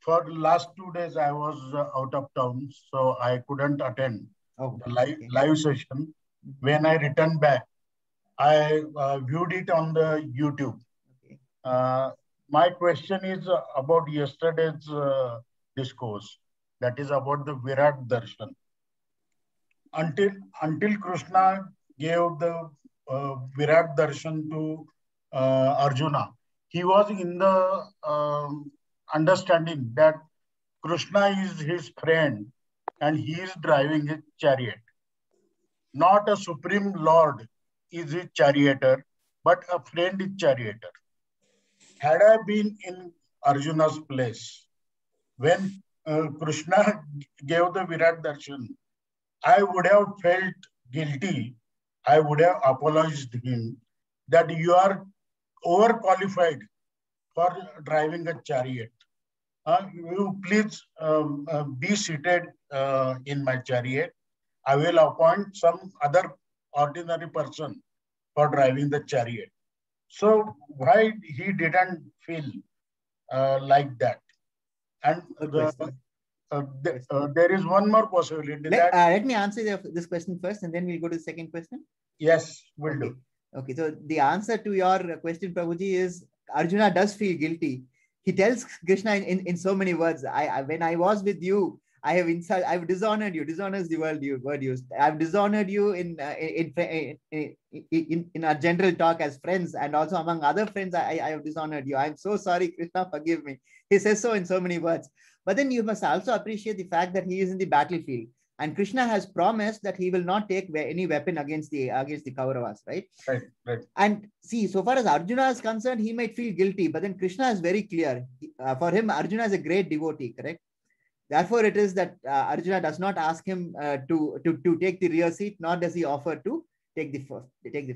for the last 2 days, I was out of town, so I couldn't attend the live session. When I returned back, I viewed it on the YouTube. Okay. My question is about yesterday's discourse. That is about the Virat Darshan. Until Krishna gave the Virat Darshan to Arjuna, he was in the understanding that Krishna is his friend and he is driving his chariot. Not a supreme lord is his charioteer, but a friend is charioteer. Had I been in Arjuna's place, when Krishna gave the Virat Darshan, I would have felt guilty. I would have apologized him that you are overqualified for driving a chariot. You please be seated in my chariot. I will appoint some other ordinary person for driving the chariot. So why he didn't feel like that? And there is one more possibility. Let me answer this question first, and then we'll go to the second question. Yes, will do. Okay, so the answer to your question, Prabhuji, is Arjuna does feel guilty. He tells Krishna in so many words, when I was with you, I have insulted, I've dishonored you. Dishonor is the word used. I've dishonored you in our general talk as friends, and also among other friends, I have dishonored you. I'm so sorry, Krishna, forgive me. He says so in so many words. But then you must also appreciate the fact that he is in the battlefield. And Krishna has promised that he will not take any weapon against the Kauravas, right? Right. And see, so far as Arjuna is concerned, he might feel guilty, but then Krishna is very clear. For him, Arjuna is a great devotee, correct? Therefore, it is that Arjuna does not ask him to take the rear seat, nor does he offer to take the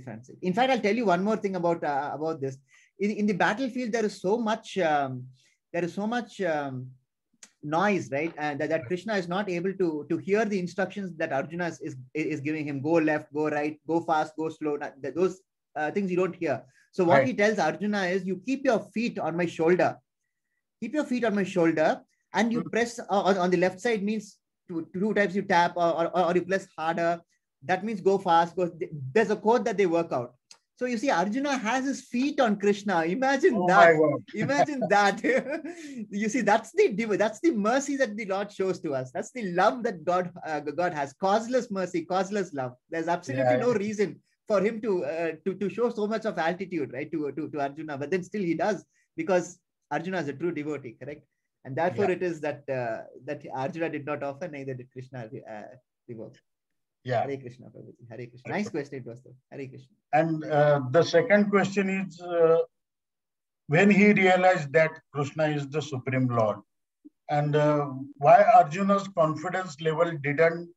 front seat. In fact, I'll tell you one more thing about this. In the battlefield, there is so much noise, right? And that Krishna is not able to hear the instructions that Arjuna is giving him. Go left, go right, go fast, go slow. Those things you don't hear. So what he tells Arjuna is, you keep your feet on my shoulder. Keep your feet on my shoulder, and you press on the left side means two times you tap, or you press harder. That means go fast. There's a code that they work out. So you see, Arjuna has his feet on Krishna. Imagine that. Imagine that. You see, that's the mercy that the Lord shows to us. That's the love that God has. Causeless mercy, causeless love. There's absolutely no reason for him to show so much of altitude, right, to Arjuna. But then still he does, because Arjuna is a true devotee, correct? And therefore it is that Arjuna did not offer, neither did Krishna revoke. Yeah. Hare Krishna, Prabhuji. Hare Krishna. Nice question it was, though. Hare Krishna. And the second question is, when he realized that Krishna is the Supreme Lord, and why Arjuna's confidence level didn't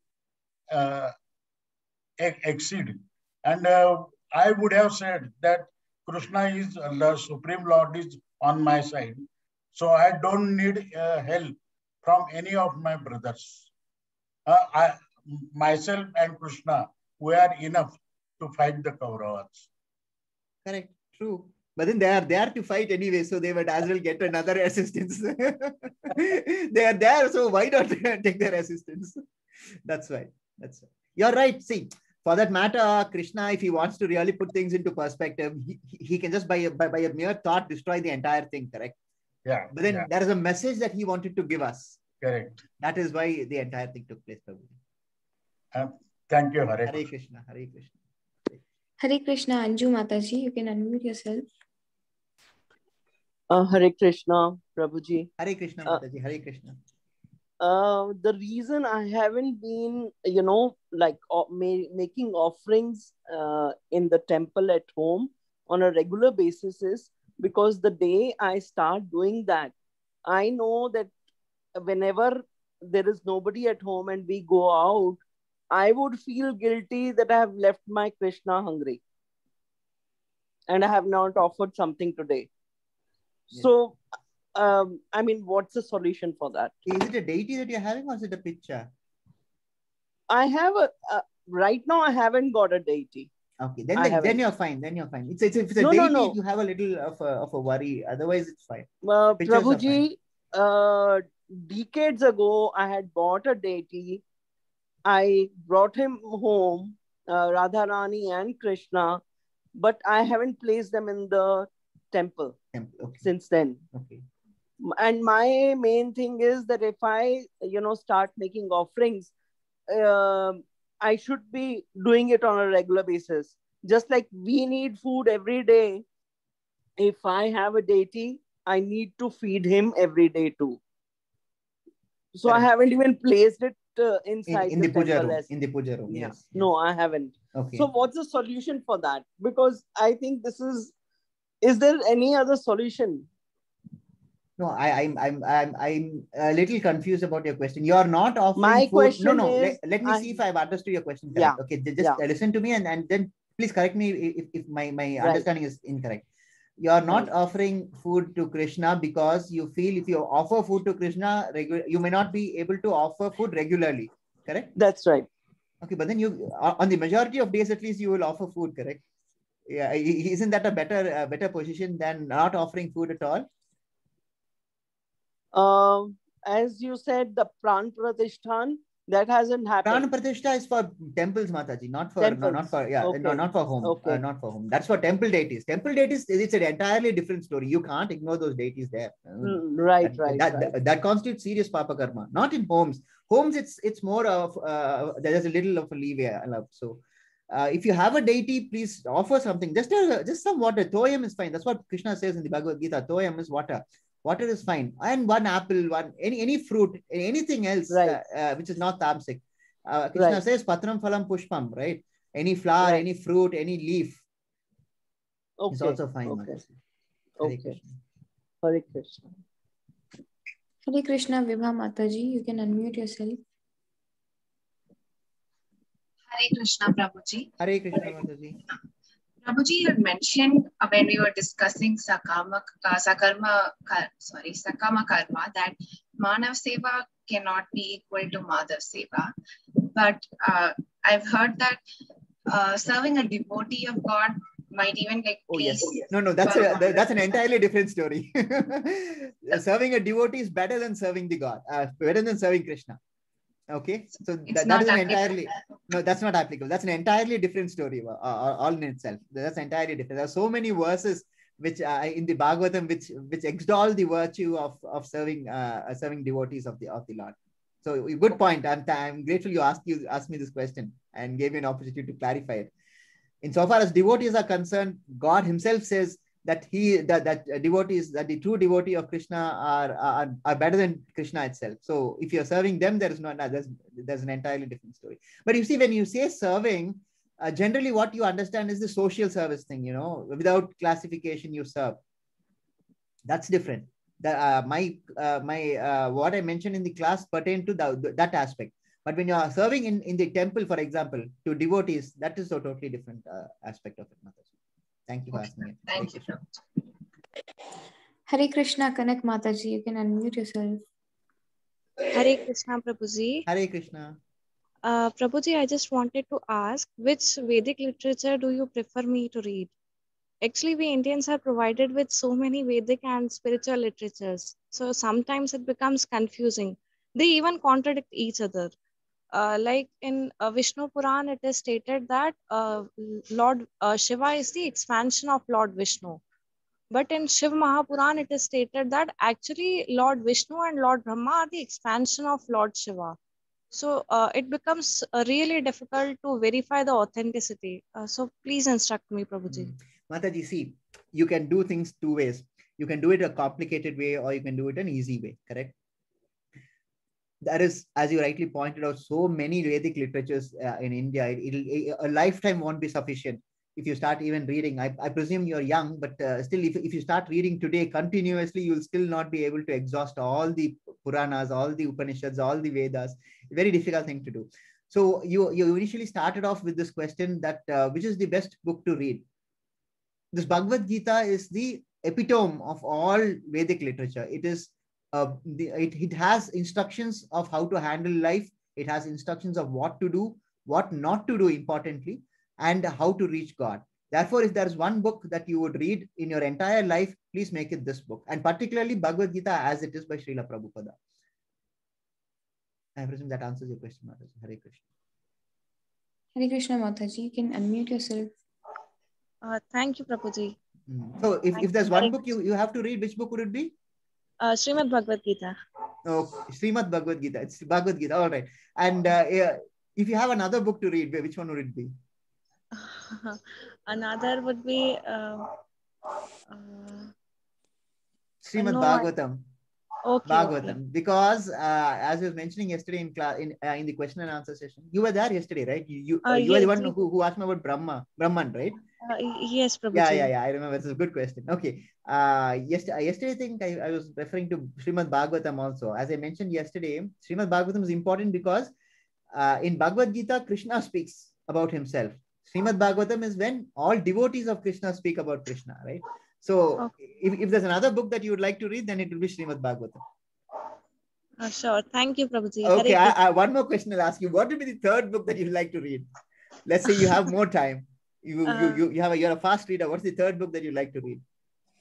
exceed. And I would have said that Krishna is the Supreme Lord is on my side. So I don't need help from any of my brothers. Myself and Krishna, we are enough to fight the Kauravas. Correct, true. But then they are there to fight anyway, so they would as well get another assistance. They are there, so why not take their assistance? That's right. That's right. You're right. See, for that matter, Krishna, if he wants to really put things into perspective, he can just by a mere thought destroy the entire thing, correct? Yeah. But then there is a message that he wanted to give us. Correct. That is why the entire thing took place, Prabhu. Thank you, Hare Krishna. Hare Krishna. Hare Krishna, Anju Mataji, you can unmute yourself. Hare Krishna, Prabhuji. Hare Krishna, Mataji. Hare Krishna. The reason I haven't been, making offerings in the temple at home on a regular basis is because the day I start doing that, I know that whenever there is nobody at home and we go out, I would feel guilty that I have left my Krishna hungry and I have not offered something today. Yeah. So, what's the solution for that? Is it a deity that you're having, or is it a picture? I have right now I haven't got a deity. Okay, then you're fine. Then you're fine. If it's a deity, you have a little of a worry. Otherwise, it's fine. Prabhuji, decades ago, I had bought a deity. I brought him home, Radharani and Krishna, but I haven't placed them in the temple since then. Okay. And my main thing is that if I, start making offerings, I should be doing it on a regular basis. Just like we need food every day, if I have a deity, I need to feed him every day too. So I haven't even placed it inside in the temple room. In the puja room, yes. No, I haven't. Okay. So what's the solution for that? Because I think is there any other solution? No, I'm a little confused about your question. You are not offering my food. Question no. is, let me see if I've understood your question correct. Yeah. Okay, just listen to me and then please correct me if my understanding is incorrect. You are not offering food to Krishna because you feel if you offer food to Krishna, you may not be able to offer food regularly, correct? That's right. Okay, but then you, on the majority of days at least, you will offer food, correct? Yeah, isn't that a better position than not offering food at all? As you said, the Pran Pratishthan, That hasn't happened. Pran Pratishtha is for temples, Mataji, not for Temples. not for Okay. not for home. Okay. Not for home. That's for temple deities. Temple deities, it's an entirely different story. You can't ignore those deities there. Right. That constitutes serious papa karma. Not in homes. Homes, it's more of there's a little of a leeway allowed. So if you have a deity, please offer something. Just some water. Toyam is fine. That's what Krishna says in the Bhagavad Gita. Toyam is water. Water is fine, and one apple, any fruit, anything else, which is not tamasic. Krishna says patram phalam pushpam, right? Any flower, any fruit, any leaf is also fine. Okay. Hare Krishna. Hare Krishna. Hare Krishna, Vibha Mataji, you can unmute yourself. Hare Krishna, Prabhuji. Hare Krishna, Mataji. Prabhuji, you had mentioned when we were discussing Sakama Karma, that Manav Seva cannot be equal to Madhav Seva. But I've heard that serving a devotee of God might even like yes. No, that's an entirely different story. Serving a devotee is better than serving the God, better than serving Krishna. Okay, so that is an entirely that's not applicable. That's an entirely different story all in itself. That's entirely different. There are so many verses which in the Bhagavatam which extol the virtue of serving devotees of the Lord. So good point. I'm grateful you asked me this question and gave me an opportunity to clarify it. Insofar as devotees are concerned, God Himself says that devotees, that the true devotee of Krishna are better than Krishna itself. So if you're serving them, there's an entirely different story. But you see, when you say serving, generally what you understand is the social service thing, without classification you serve. That's different. What I mentioned in the class pertain to that aspect. But when you are serving in the temple, for example, to devotees, that is a totally different aspect of it. Thank you for asking it. Thank you. Hare Krishna, Kanak Mataji, you can unmute yourself. Hare Krishna, Prabhuji. Hare Krishna. Prabhuji, I just wanted to ask, which Vedic literature do you prefer me to read? Actually, we Indians are provided with so many Vedic and spiritual literatures. So sometimes it becomes confusing. They even contradict each other. Like in Vishnu Puran, it is stated that Lord Shiva is the expansion of Lord Vishnu. But in Shiv Mahapuran, it is stated that actually Lord Vishnu and Lord Brahma are the expansion of Lord Shiva. So it becomes really difficult to verify the authenticity. So please instruct me, Prabhuji. Mataji, see, you can do things two ways. You can do it a complicated way or you can do it an easy way, correct? There is, as you rightly pointed out, so many Vedic literatures in India. A lifetime won't be sufficient if you start even reading. I presume you're young, but still, if you start reading today continuously, you'll still not be able to exhaust all the Puranas, all the Upanishads, all the Vedas. Very difficult thing to do. So you initially started off with this question that which is the best book to read? This Bhagavad Gita is the epitome of all Vedic literature. It is it has instructions of how to handle life. It has instructions of what to do, what not to do, importantly, and how to reach God. Therefore, if there is one book that you would read in your entire life, please make it this book, and particularly Bhagavad Gita as it is by Srila Prabhupada. I presume that answers your question, Mataji. Hare Krishna. Hare Krishna, Mataji. You can unmute yourself. Thank you, Prabhuji. So if there's one book you have to read, which book would it be? Srimad Bhagavad Gita. Oh, Srimad Bhagavad Gita. It's Bhagavad Gita. All right. And if you have another book to read, which one would it be? Another would be Srimad Bhagavatam. Okay. Bhagavatam. Okay. Because as I was mentioning yesterday in class, in the question and answer session, you were there yesterday, right? You were the one who asked me about Brahman, right? Yes, Prabhuji. Yeah. I remember. It's a good question. Okay. Yesterday, I think I was referring to Srimad Bhagavatam also. As I mentioned yesterday, Srimad Bhagavatam is important because in Bhagavad Gita, Krishna speaks about himself. Srimad Bhagavatam is when all devotees of Krishna speak about Krishna, right? So if there's another book that you would like to read, then it will be Srimad Bhagavatam. Sure. Thank you, Prabhuji. Okay. One more question I'll ask you. What would be the third book that you'd like to read? Let's say you have more time. You're a fast reader. What's the third book that you'd like to read?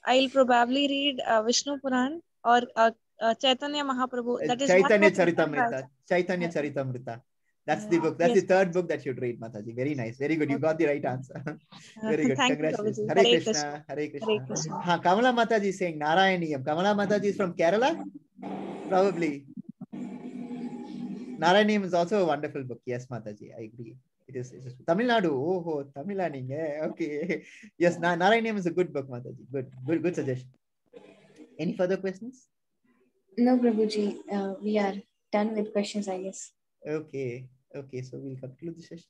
I'll probably read Vishnu Puran or Chaitanya Mahaprabhu. That is Chaitanya what was written by- Charitamrita. Chaitanya Charitamrita. That's the book. That's yes. the third book that you should read, Mataji. Very nice. Very good. You got the right answer. Very good. Thank you, Congratulations. Prabhuji. Hare Hare Krishna. Hare Hare Krishna. Krishna. Ha, Kamala Mataji is saying Narayaniyam. Kamala Mataji is from Kerala? Probably. Narayaniyam is also a wonderful book. Yes, Mataji. I agree. It is Tamil Nadu. Oh, Tamil Nadu. Okay. Yes, Narayaniyam is a good book, Mataji. Good suggestion. Any further questions? No, Prabhuji. We are done with questions, I guess. Okay. So we'll conclude the session.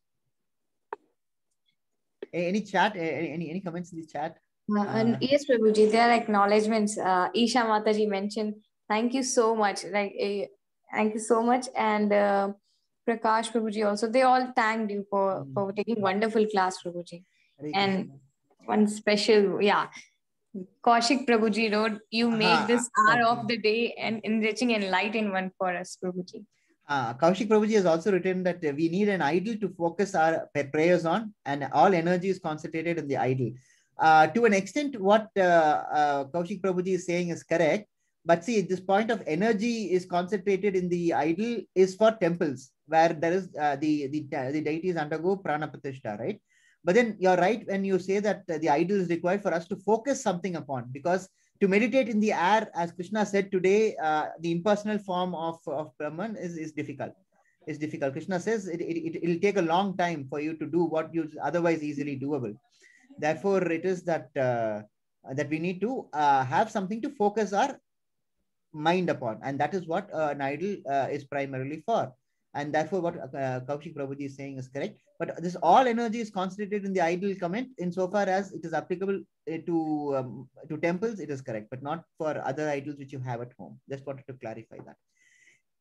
Any chat? Any comments in the chat? And yes, Prabhuji, there are acknowledgements. Isha Mataji mentioned, thank you so much. Thank you so much. And Prakash Prabhuji also, they all thanked you for taking wonderful class, Prabhuji. And one special, Kaushik Prabhuji wrote, you made this hour of the day and enriching and enlightening one for us, Prabhuji. Kaushik Prabhuji has also written that we need an idol to focus our prayers on, and all energy is concentrated in the idol. To an extent, what Kaushik Prabhuji is saying is correct. But see, this point of energy is concentrated in the idol is for temples where there is the deities undergo prana pratishtha, right? But then you're right when you say that the idol is required for us to focus something upon, because to meditate in the air, as Krishna said today, the impersonal form of Brahman is difficult. It's difficult. Krishna says it'll take a long time for you to do what you otherwise easily doable. Therefore, it is that that we need to have something to focus our mind upon, and that is what an idol is primarily for. And therefore, what Kaushik Prabhuji is saying is correct. But this all energy is concentrated in the idol comment insofar as it is applicable to temples, it is correct, but not for other idols which you have at home. Just wanted to clarify that.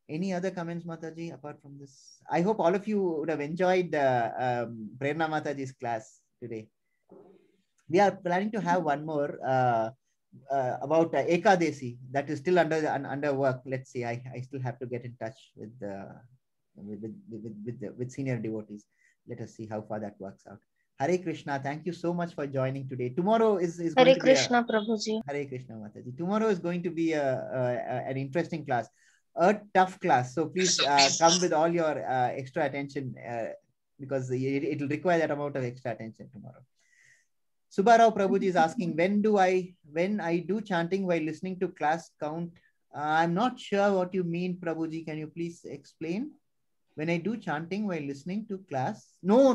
Any other comments, Mataji, apart from this? I hope all of you would have enjoyed Prerna Mataji's class today. We are planning to have one more about Ekadesi that is still under work. Let's see. I still have to get in touch with senior devotees. Let us see how far that works out. Hare Krishna. Thank you so much for joining today. Tomorrow is Hare going to Krishna, be Prabhuji. Hare Krishna, Mataji. Tomorrow is going to be an interesting class, a tough class. So please come with all your extra attention because it will require that amount of extra attention tomorrow. Subbarao Prabhuji is asking, when I do chanting while listening to class count? I'm not sure what you mean, Prabhuji. Can you please explain? When I do chanting while listening to class? No.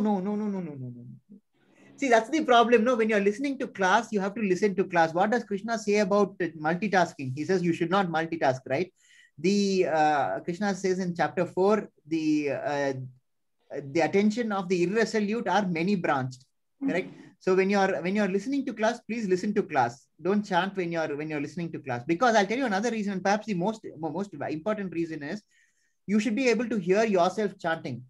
See, that's the problem. No, when you're listening to class, you have to listen to class. What does Krishna say about multitasking? He says you should not multitask, right? Krishna says in chapter 4, the attention of the irresolute are many branched, correct? So when you're listening to class, please listen to class. Don't chant when you're listening to class. Because I'll tell you another reason, perhaps the most important reason is you should be able to hear yourself chanting.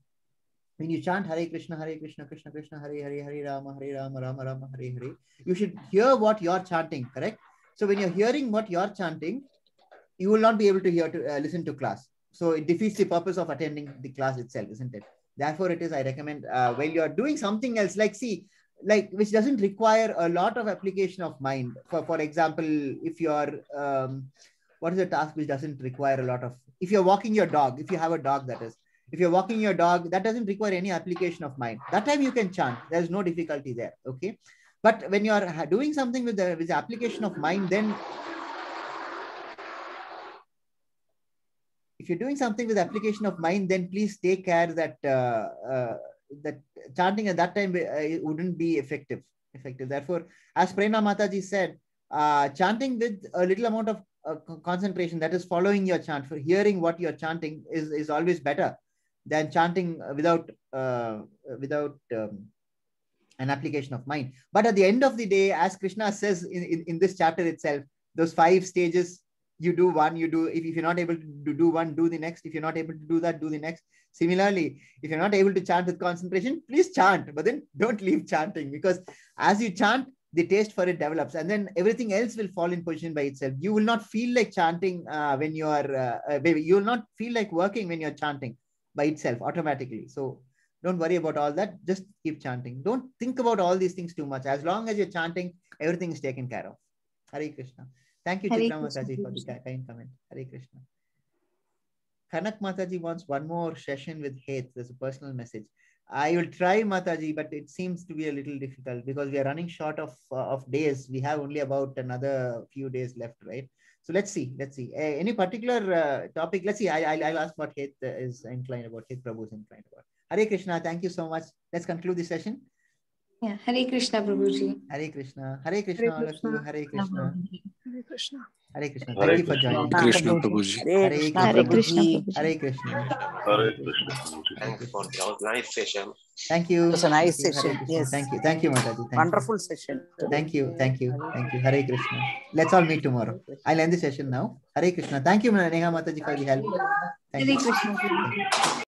When you chant Hare Krishna, Krishna Krishna, Hare Hare, Hare Rama, Rama Rama, Hare Hare, you should hear what you're chanting, correct? So when you're hearing what you're chanting, you will not be able to listen to class. So it defeats the purpose of attending the class itself, isn't it? Therefore, I recommend while you're doing something else, which doesn't require a lot of application of mind. For example, if you're what is a task which doesn't require a lot of, if you're walking your dog, if you have a dog, that is, if you're walking your dog, that doesn't require any application of mind. That time you can chant. There's no difficulty there. Okay. But when you're doing something with the application of mind, then if you're doing something with application of mind, then please take care that that chanting at that time wouldn't be effective. Therefore, as Prerna Mataji said, chanting with a little amount of concentration, that is following your chant, for hearing what you're chanting is always better than chanting without an application of mind. But at the end of the day, as Krishna says in this chapter itself, those 5 stages, you do one, if you're not able to do one, do the next. If you're not able to do that, do the next. Similarly, if you're not able to chant with concentration, please chant, but then don't leave chanting, because as you chant, the taste for it develops, and then everything else will fall in position by itself. You will not feel like chanting when you are, you will not feel like working when you're chanting by itself automatically. So don't worry about all that. Just keep chanting. Don't think about all these things too much. As long as you're chanting, everything is taken care of. Hare Krishna. Thank you, Hare Chitra Krishna, Mataji, for the kind comment. Hare Krishna. Kanak Mataji wants one more session with Heth. There's a personal message. I will try, Mataji, but it seems to be a little difficult because we are running short of days. We have only about another few days left, right? So let's see. Any particular topic? Let's see. I'll ask what Heth is inclined about. Heth Prabhu is inclined about. Hare Krishna. Thank you so much. Let's conclude the session. Yeah. Hare Krishna, Prabhuji. Hare Krishna. Hare Krishna, all of you. Hare Krishna. Hare Krishna. Hare Krishna. Thank you for joining. Krishna Prabhuji. Hare Krishna. Hare Krishna. Hare Krishna. Thanks for that was nice session. Thank you. It was a nice Thank you. session. Hare Krishna. Yes. Thank you. Thank you, Mataji. Thank Wonderful session. you. Thank you. Thank you. Thank you. Hare Krishna. Let's all meet tomorrow. I'll end the session now. Hare Krishna. Thank you, Neha Mataji, for the help. Thank Hare you. Krishna. Thank you.